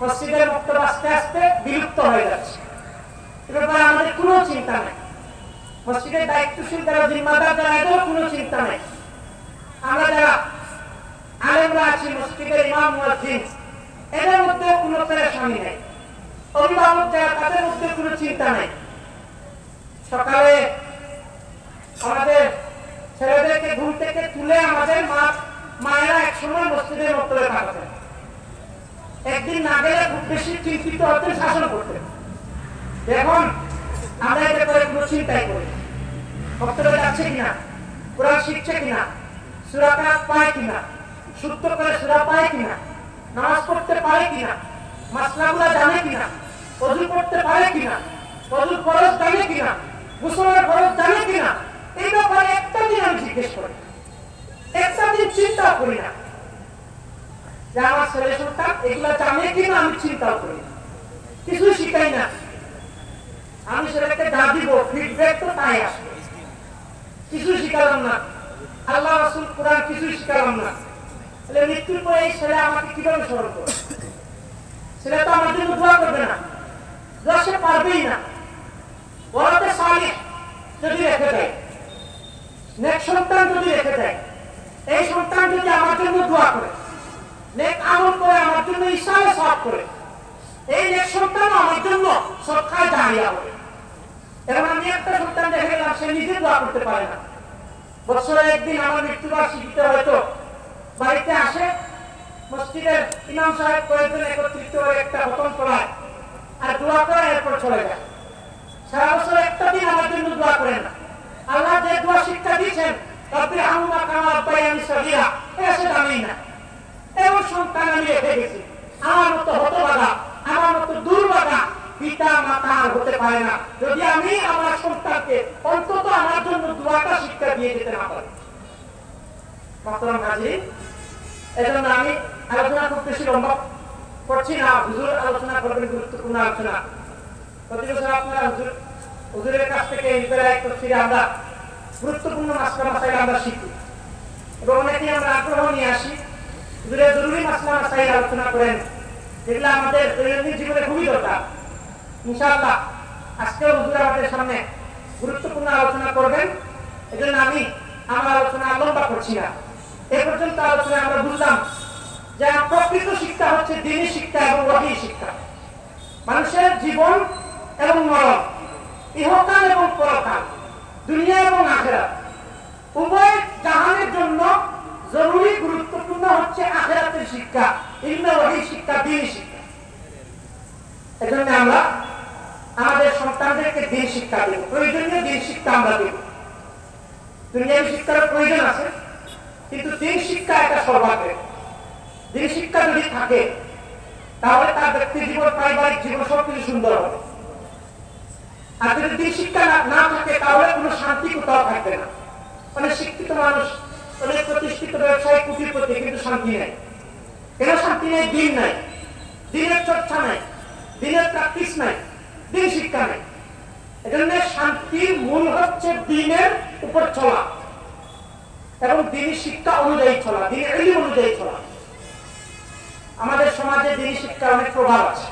মসজিদের বক্তব্য আস্তে আস্তে বিলুপ্ত হয়ে যাচ্ছে, এ ব্যাপারে আমাদের কোনো চিন্তা নেই। মসজিদের দায়িত্বশীল যারা, জিম্মাদার যারা, এদেরও কোনো চিন্তা নেই। আমরা যারা আলেমরা আছি, মসজিদের ইমাম মুয়াজ্জিন, এদের মধ্যে কোনো পেরেশানি নেই। অভিভাবক যারা, তাদের মধ্যে কোনো চিন্তা নেই। সকালে আমাদের ছেলেদেরকে ঘুম থেকে তুলে আমাদের মায়েরা একসময় মসজিদের মক্তবে পাঠাতেন। একদিন না গেলে খুব বেশি চিন্তিত হতেন, শাসন করতেন। এখন আমরা এদের করে কোনো চিন্তাই করি, মক্তবে যাচ্ছে কিনা, কোরআন শিখছে কিনা, সূরা কিরাত পায় কিনা, শুদ্ধ করে সূরা পায় কিনা, নামাজ পড়তে পারে কিনা, মাসলাগুলো জানে কিনা, ওযু করতে পারে কিনা, ওযুর ফরজ জানে কিনা, গোসলের ফরজ জানে কিনা, এই ব্যাপারে একটা দিন আমি জিজ্ঞেস করি, একটা দিন চিন্তা করি না যে আমার ছেলে সন্তান এগুলা জানে কিনা, আমি চিন্তাও করি না, কিছু শিখাই না। আমি ছেলেকে যা দিব ফিডব্যাক তো তাই আসবে, কিছু শিখালাম না। আল্লাহ রাসূল কোরআন কিছু শিখালাম না। তাহলে মৃত্যুর পরে এই ছেলে আমাকে কিভাবে স্মরণ করবে? ছেলে তো আমার জন্য দোয়া করবে না, দোয়া সে পারবেই না। ওয়ালাদে সালিহ যদি রেখে দেয়, নেক সন্তান যদি রেখে দেয়, এই সন্তান যদি আমার জন্য দোয়া করে, নেক আমল করে, আমার জন্য ইসালে সওয়াব করে, এই নেক সন্তান আমার জন্য সদকায়ে জারিয়া হবে। এখন আমি একটা সন্তান দেখে গেলাম, সে নিজে দোয়া করতে পারে না। বছরে একদিন আমার মৃত্যুবার্ষিকীতে হয়তো বাড়িতে আসে, মসজিদের ইমাম সাহেব কয়েকজন একত্রিত হয়ে একটা খতম করায় আর দোয়া করে, এরপর চলে যায়। সারা বছর একটা দিন আমার জন্য দোয়া করেন না। আল্লাহ যে দোয়া শিক্ষা দিয়েছেন, রব্বি রহমহুমা কামা রাব্বায়ানি সগীরা, এটা সে জানেই না। এমন সন্তান আমি রেখে গেছি। আমার মতো হতভাগা, আমার মতো দুর্ভাগা পিতা মাতা আর হতে পারে না, যদি আমি আমার সন্তানকে অন্তত আমার জন্য দোয়াটা শিক্ষা দিয়ে যেতে না পারি। মাহতারাম হাজির, এজন্য আমি আলোচনা খুব বেশি লম্বা করছি না। হুজুর আলোচনা করবেন, গুরুত্বপূর্ণ আলোচনা। প্রতি বছর আপনারা হুজুরের কাছ থেকে ইসরায়েল তফসিরে আমরা গুরুত্বপূর্ণ মাসলা মাসাইল আমরা শিখি এবং অনেকেই আমরা আগ্রহ নিয়ে আসি জরুরি মাসলা মাসাইল আলোচনা করেন, যেগুলো আমাদের দৈনন্দিন জীবনে খুবই দরকার। ইনশাআল্লাহ আজকে হুজুর আমাদের সামনে গুরুত্বপূর্ণ আলোচনা করবেন, এজন্য আমি আমার আলোচনা লম্বা করছি না। এই পর্যন্ত আলোচনা আমরা বুঝলাম যে প্রকৃত শিক্ষা হচ্ছে দ্বীনি শিক্ষা এবং ওহী শিক্ষা। মানুষের জীবন এবং মরণ, ইহকাল এবং পরকাল, দুনিয়া এবং আখিরাত, উভয় জাহানের জন্য জরুরি গুরুত্বপূর্ণ হচ্ছে আখিরাতের শিক্ষা, ইলমে ওহী শিক্ষা, দ্বীনি শিক্ষা। এজন্য আমরা আমাদের সন্তানদেরকে দ্বীন শিক্ষা দেব, প্রয়োজনীয় দ্বীন শিক্ষা আমরা দেব। দুনিয়ার শিক্ষার প্রয়োজন আছে, কিন্তু দ্বীন শিক্ষা একটা সর্বাগ্রে। দ্বীন শিক্ষা যদি থাকে তাহলে তার ব্যক্তি জীবন, পারিবারিক জীবন সবকিছু সুন্দর হবে। আর যদি দ্বীন শিক্ষা না থাকে তাহলে কোনো শান্তি কোথাও থাকবে না। অনেক শিক্ষিত মানুষ, অনেক প্রতিষ্ঠিত ব্যবসায়ী, কোটিপতি, কিন্তু শান্তি নেই। কেন শান্তি নেই? দ্বীন নাই, দ্বীনের চর্চা নাই, দ্বীনের প্র্যাকটিস নাই, দ্বীন শিক্ষা নাই। এজন্য শান্তির মূল হচ্ছে দ্বীনের উপর চলা এবং দ্বীনি শিক্ষা অনুযায়ী চলা, দ্বীনি ইলম অনুযায়ী চলা। আমাদের সমাজে দ্বীনি শিক্ষার অনেক প্রভাব আছে।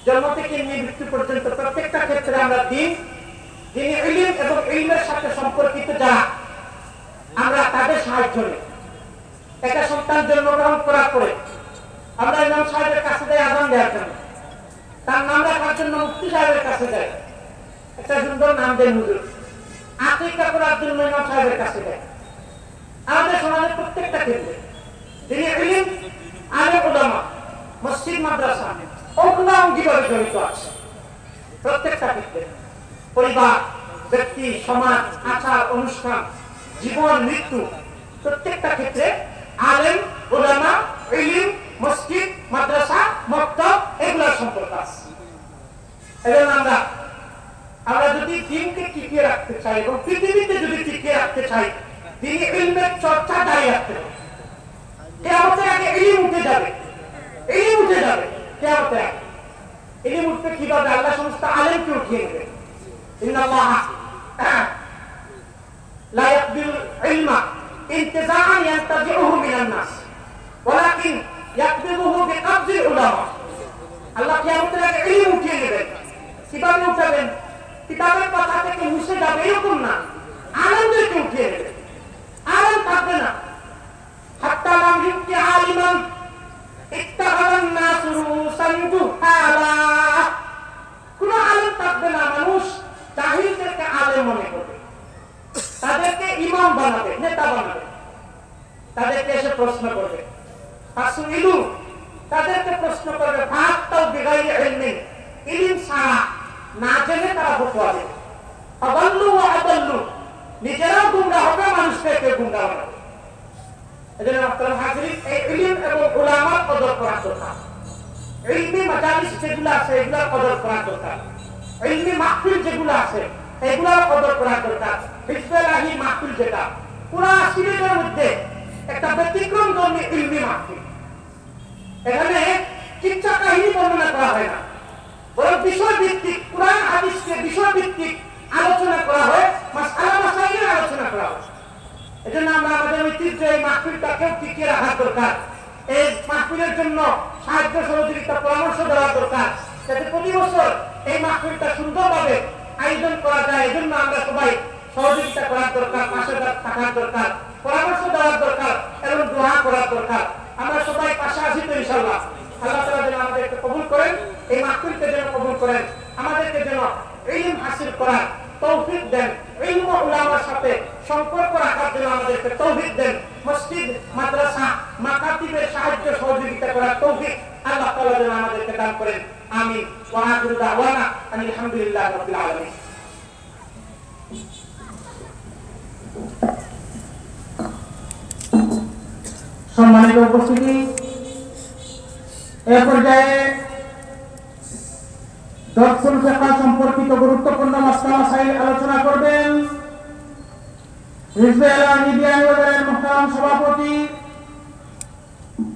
জন্ম থেকে নিয়ে মৃত্যু পর্যন্ত প্রত্যেকটা ক্ষেত্রে আমরা দ্বীনি ইলম এবং ইলমের সাথে সম্পর্কিত যারা, আমরা তাদের সাহায্য নিই। একটা সন্তান জন্মগ্রহণ করার পরে আমরা ইমাম সাহেবের কাছে যাই আযান দেওয়ার জন্য, তার নাম রাখার জন্য মুফতি সাহেবের কাছে যাই, একটা সুন্দর নাম দেন হুজুর। আকিকা করার জন্য ইমাম সাহেবের কাছে যাই। আমাদের সমাজের প্রত্যেকটা ক্ষেত্রে দ্বীনি ইলম, আলেম উলামা, মসজিদ মাদ্রাসা অঙ্গিভাবে জড়িত আছে। প্রত্যেকটা ক্ষেত্রে পরিবার, ব্যক্তি, সমাজ, আচার অনুষ্ঠান, জীবন মৃত্যু, প্রত্যেকটা ক্ষেত্রে আলেম উলামা, ইলম, মসজিদ মাদ্রাসা, মক্তব এগুলোর সম্পর্ক আছে। এজন্য আমরা যদি দ্বীনকে টিকিয়ে রাখতে চাই এবং পৃথিবীতে যদি টিকিয়ে রাখতে চাই, দ্বীনি ইলমের চর্চা জারি রাখতে হবে। কিয়ামতের আগে ইলম উঠে যাবে, ইলম উঠে যাবে কিয়ামতের আগে। ইলম উঠবে কিভাবে? আল্লাহ সমস্ত আলেমকে উঠিয়ে নেবে। ইন্নাল্লাহ লা ইয়াকবিল ইলমা ইনতিজাআন ইয়ানতাজিউহু মিনান নাস ওয়ালাকিন ইয়াকবিলুহু বিকবজিল উলামা। আল্লাহ কিয়ামতের আগে ইলম উঠিয়ে নেবেন। কিভাবে উঠাবেন? কিতাবের পাতা থেকে মুছে যাবে এরকম না, আলেমদেরকে উঠিয়ে নেবেন। আলেম থাকবে না। হাত্তা লাম ইউতি আলিমান ইত্তাখাযান নাসু রুসান জুহালা। কোন আলেম থাকবে না, মানুষ জাহিলদেরকে আলেম মনে করবে, তাদেরকে ইমাম বানাবে, নেতা বানাবে, তাদেরকে এসে প্রশ্ন করবে। ফাসুইলু, তাদেরকে প্রশ্ন করবে। ফাতাও বিগাইরি ইলমিন, ইলম ছাড়া না জেনে তারা ফতোয়া দেবে। আদাল্লু ওয়া আদাল্লু, নিজেরাও গুমরাহ হবে, মানুষকে গুমরাহ বানাবে। এজন্য মুহতারাম হাজিরিন, এই ইলম এবং উলামার কদর করা দরকার। ইলমি মাজালিস যেগুলো আছে এগুলোর কদর করা দরকার। ইলমি মাহফিল যেগুলো আছে এগুলোর কদর করা দরকার। হিজবুল্লাহি মাহফিল যেটা পুরা সিলেটের মধ্যে একটা ব্যতিক্রম ধর্মী ইলমি মাহফিল। এখানে কিচ্ছা কাহিনী বর্ণনা করা হয় না, বরং বিষয় ভিত্তিক, কুরআন হাদিসকে বিষয় ভিত্তিক আলোচনা করা হয়, মাসআলা মাসাইলের আলোচনা করা হয়। এজন্য আমরা আমাদের ঐতিহ্য এই মাহফিলটাকেও টিকিয়ে রাখার দরকার। এই মাহফিলের জন্য সাহায্য সহযোগিতা পরামর্শ দেওয়া দরকার, যাতে প্রতি বছর এই মাহফিলটা সুন্দরভাবে আয়োজন করা যায়। এজন্য আমরা সবাই সহযোগিতা করার দরকার, পাশে থাকার দরকার, পরামর্শ দেওয়ার দরকার এবং দোয়া করার দরকার। আমরা সবাই পাশে আছি তো ইনশাআল্লাহ। আল্লাহ তাআলা যেন আমাদেরকে কবুল করেন, এই মাহফিলকে যেন কবুল করেন, আমাদেরকে যেন ইলম হাসিল করার তৌফিক দেন, ইলম ও উলামার সাথে সম্পর্ক রাখার জন্য আমাদেরকে তৌফিক দেন, মসজিদ মাদ্রাসা মাকাতিবের সাহায্য সহযোগিতা করার তৌফিক আল্লাহ তাআলা যেন আমাদেরকে দান করেন। আমিন। ওয়া আখিরু দাওয়ানা আলহামদুলিল্লাহি রাব্বিল আলামিন। সম্মানিত উপস্থিতি, এ পর্যায়ে দর্শন শাখা সম্পর্কিত গুরুত্বপূর্ণ মাসলা মাসাইল আলোচনা করবেন হিজবে আলাহি বিয়ানীবাজারের মুহতারাম সভাপতি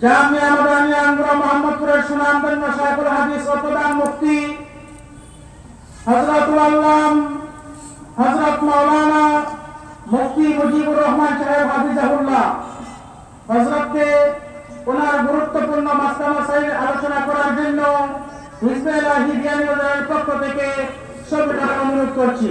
জামিয়া মাদানিয়া আঙ্গুরা মোহাম্মদপুরের সুনামধন্য শাইখুল হাদিস ও প্রধান মুফতি হযরতুল আল্লাম হযরত মাওলানা মুফতি মুজিবুর রহমান সাহেব হাফিজাহুল্লাহ হযরতকে ওনার গুরুত্বপূর্ণ মাসলা মাসাইল আলোচনা করার জন্য হিজবে ইলাহি বিয়ানীবাজারের পক্ষ থেকে সবিনয় অনুরোধ করছি।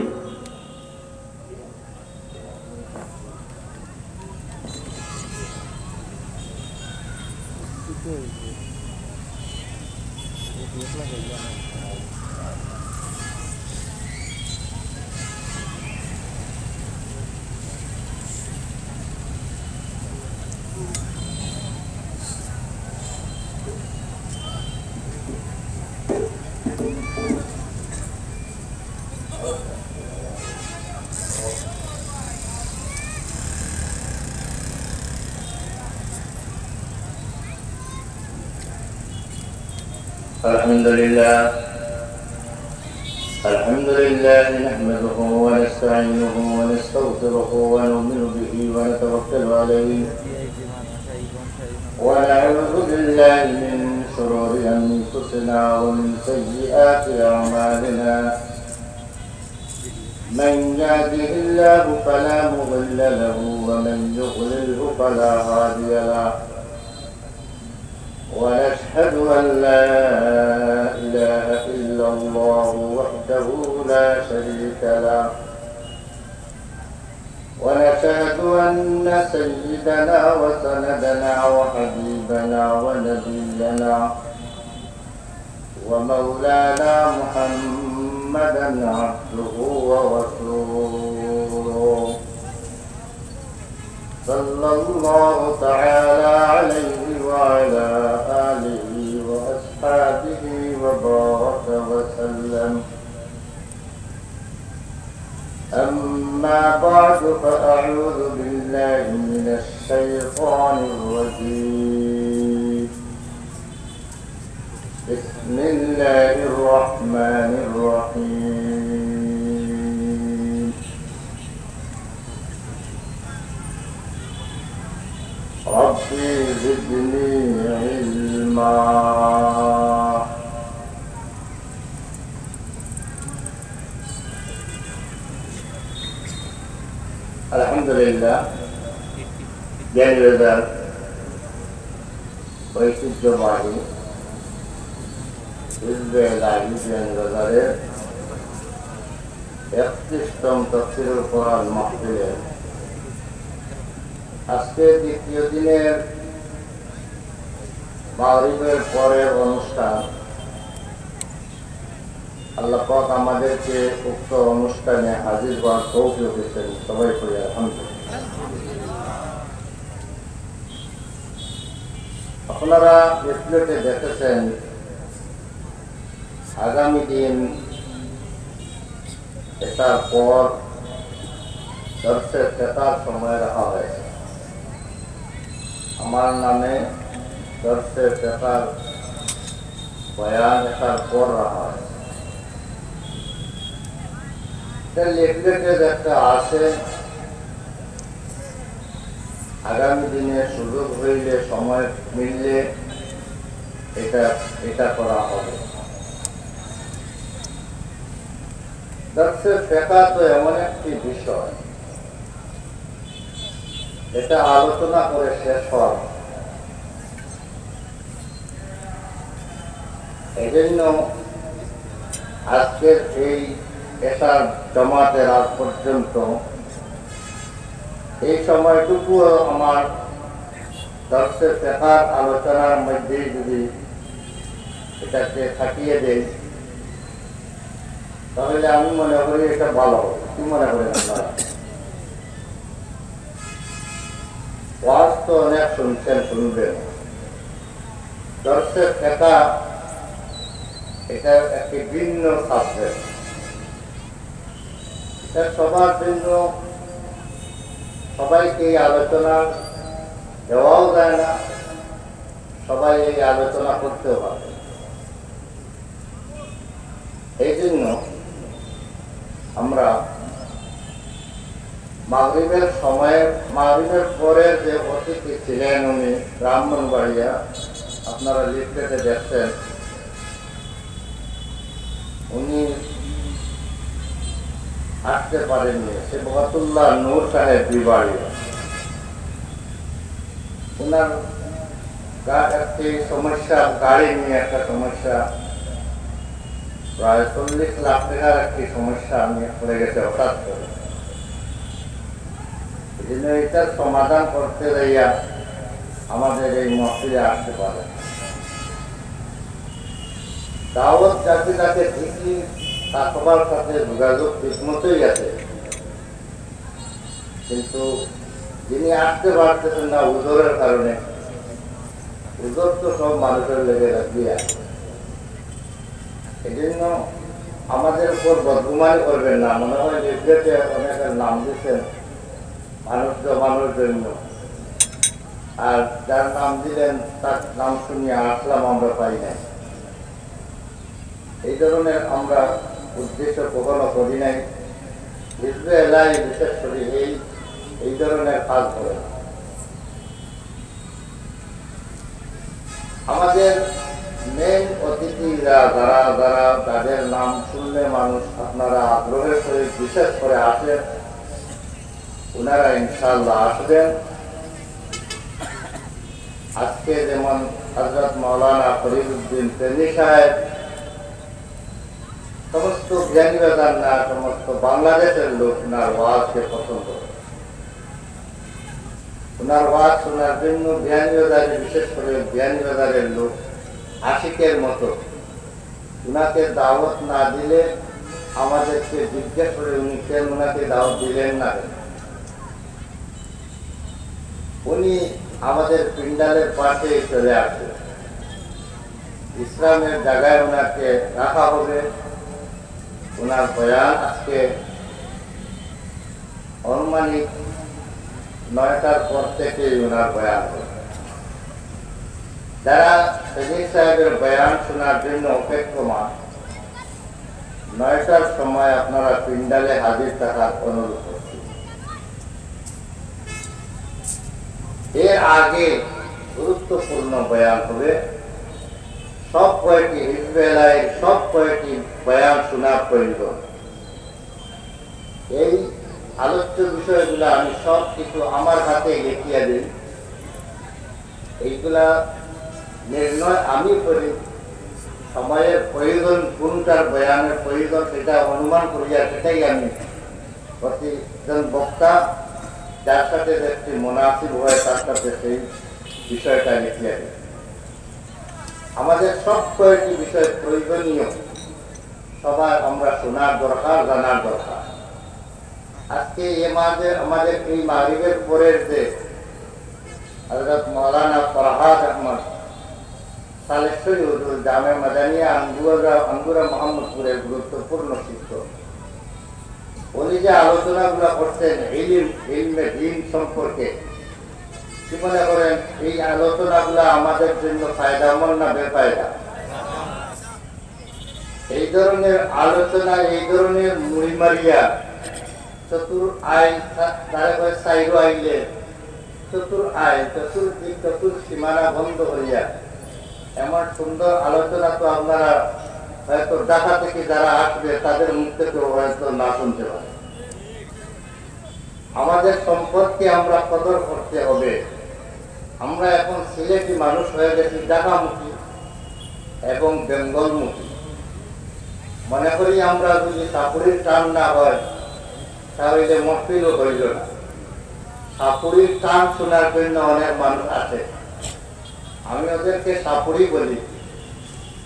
الحمد لله نحمده ونستعينه ونستغفره ونؤمن به ونتوكل عليه ونعوذ بالله من شرور أنفسنا ومن سيئات أعمالنا من يهده الله فلا مضل له ومن يضلله فلا هادي له ونشهد أن لا إله إلا الله وحده لا شريك له ونشهد أن سيدنا وسندنا وحبيبنا ونبينا ومولانا محمدا عبده ورسوله صلى الله تعالى عليه وعلى آله وأصحابه وبارك وسلم. أما بعد فأعوذ بالله من الشيطان الرجيم. بسم الله الرحمن الرحيم. ربي زدني علما. আলহামদুলিল্লাহ বিয়ানীবাজার ঐতিহ্যবাহী হিজবে ইলাহি বিয়ানীবাজারের 31তম তাফসীরুল কোরআন মাহফিলের আজকে দ্বিতীয় দিনের মাগরিবের পরের অনুষ্ঠান। আল্লাহ পাক আমাদেরকে উক্ত অনুষ্ঠানে হাজির হওয়ার তৌফিক দিয়েছেন। সবাই করি আলহামদুলিল্লাহ। আপনারা প্লেটে দেখেছেন আগামী দিন এটার পর দর্শে ক্রেতার সময় রাখা হয়েছে। আমার নামে দর্শে ক্রেতার বয়ান এটার পর রাখা হয়েছে। লিফলেটে একটা আছে আগামী দিনে সুযোগ হইলে সময় মিললে এটা করা হবে। দর্শের ফেকা তো এমন একটি বিষয়, এটা আলোচনা করে শেষ হওয়ার। এই জন্য আজকের এই এটার জমাতের আগ পর্যন্ত এই সময়টুকুও আমার দর্শের ফেকার আলোচনার মধ্যেই যদি এটাকে থাকিয়ে দেয় তাহলে আমি মনে করি এটা ভালো হবে। কি মনে করেন আপনারা? ওয়াজ তো অনেক শুনছেন, শুনবেন। দর্শের ফেকা এটা একটি ভিন্ন সাবজেক্ট। সবার জন্য সবাইকে এই আলোচনা দেওয়াও যায় না, সবাই এই আলোচনা করতেও পারে। এই জন্য আমরা মাগরিবের সময়ে, মাগরিবের পরে যে অতিথি ছিলেন উনি ব্রাহ্মণবাড়িয়া, আপনারা লিফলেটে দেখছেন, উনি আসতে পারেননি, সে বকাতুল্লাহ নূর সাহেব বিবাড়ি। ওনার একটি সমস্যা, গাড়ি নিয়ে একটা সমস্যা, প্রায় 40 লাখ টাকার একটি সমস্যা নিয়ে পড়ে গেছে হঠাৎ করে। এই জন্য এটার সমাধান করতে যাইয়া আমাদের এই মহফিলে আসতে পারে। দাওয়াত যাকে যাকে ঠিকই তা সবার সাথে যোগাযোগ ঠিক মতোই আছে, কিন্তু যিনি আসতে পারতেছেন না উজোরের কারণে, উজোর তো সব মানুষের লেগে রাখিয়ে আছে। এই জন্য আমাদের উপর বদগুমানি করবেন না। মনে হয় লিফলেটে অনেকের নাম দিচ্ছেন মানুষ জমানোর জন্য, আর যার নাম দিলেন তার নাম শুনিয়ে আসলাম আমরা পাই নাই। এই ধরনের আমরা উদ্দেশ্য কখনো করি নাই। হিজবে এলাই বিশেষ করে এই ধরনের কাজ করে। আমাদের মেন অতিথিরা যারা যারা তাদের নাম শুনলে মানুষ আপনারা আগ্রহের সহিত বিশেষ করে আসেন, ওনারা ইনশাআল্লাহ আসবেন। আজকে যেমন হযরত মাওলানা ফরিদউদ্দিন প্রেমী সাহেব সমস্ত জ্ঞানী বাজার না, সমস্ত বাংলাদেশের লোক ওনার ওয়াজকে পছন্দ করে। ওনার ওয়াজ শোনার জন্য জ্ঞানী বাজারে, বিশেষ করে জ্ঞানী বাজারের লোক আশিকের মতো উনাকে দাওয়াত না দিলে আমাদেরকে জিজ্ঞেস করে উনি কেন ওনাকে দাওয়াত দিলেন না। উনি আমাদের পিন্ডালের পাশে চলে আসে, ইসলামের জায়গায় ওনাকে রাখা হবে। ওনার বয়ান আজকে অনুমানিক 9টার পর থেকেই ওনার বয়ান হবে। যারা শহীদ সাহেবের বয়ান শোনার জন্য অপেক্ষমান, 9টার সময় আপনারা পিন্ডালে হাজির থাকার অনুরোধ করছি। এর আগে গুরুত্বপূর্ণ বয়ান হবে। সব কয়েকটি হিজবে এলাকায় সব কয়েকটি বয়ান শোনার প্রয়োজন। এই আলোচ্য বিষয়গুলো আমি সব কিছু আমার হাতে লিখিয়ে দিই। এইগুলা নির্ণয় আমি করি। সময়ের প্রয়োজন, কোনটার বয়ানের প্রয়োজন সেটা অনুমান করিয়া সেটাই আমি প্রতিজন বক্তা যার সাথে একটি মুনাসিব হয় তার সাথে সেই বিষয়টা লিখিয়ে দিই। আমাদের সব কয়েকটি বিষয় প্রয়োজনীয়, সবার আমরা শোনার দরকার, জানার দরকার। আজকে আমাদের এই মাগরিবের পরের যে হযরত মাওলানা ফরহাদ আহমদ সালেশ্বরী হুজুর জামে মাদানিয়া আঙ্গুরা মোহাম্মদপুরের গুরুত্বপূর্ণ শিক্ষক, উনি যে আলোচনাগুলো করছেন ইলমে দ্বীন সম্পর্কে, কি মনে করেন এই আলোচনাগুলো আমাদের জন্য ফায়দামন্দ না বেফায়দা? এই ধরনের আলোচনা, এই ধরনের মুড়ি মারিয়া চতুর আয় সাইরো আইলে চতুর আয় চতুর্দিক চতুর সীমানা বন্ধ হইয়া এমন সুন্দর আলোচনা তো আপনারা হয়তো ঢাকা থেকে যারা আসবে তাদের মুখ থেকে হয়তো না শুনতে পারে। আমাদের সম্পদকে আমরা কদর করতে হবে। আমরা এখন সিলেটি মানুষ হয়ে গেছি ঢাকামুখী এবং বেঙ্গলমুখী। মনে করি আমরা যদি সাপুরির টান না হয় তাহলে মহফিলও হইল না। সাপুরির টান শোনার জন্য অনেক মানুষ আছে, আমি ওদেরকে সাপুরি বলি।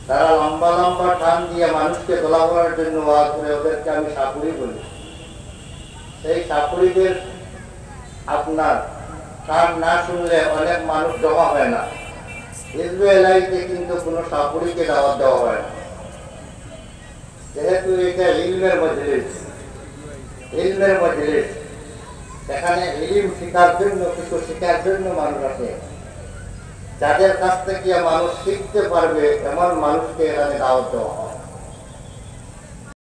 তারা লম্বা লম্বা টান দিয়ে মানুষকে তোলা করার জন্য ওয়াজ করে, ওদেরকে আমি সাপুরি বলি। সেই সাপুরিদের আপনার টান না শুনলে অনেক মানুষ জমা হয় না। হিজবে এলাকাতে কিন্তু কোনো সাপুরিকে দাওয়াত দেওয়া হয় না, যেহেতু এটা ইলমের মজলিস। এখানে ইলম শিখার জন্য, কিছু শিখার জন্য মানুষ আছে। যাদের কাছ থেকে মানুষ শিখতে পারবে এমন মানুষকে এখানে দাওয়াত দেওয়া হয়।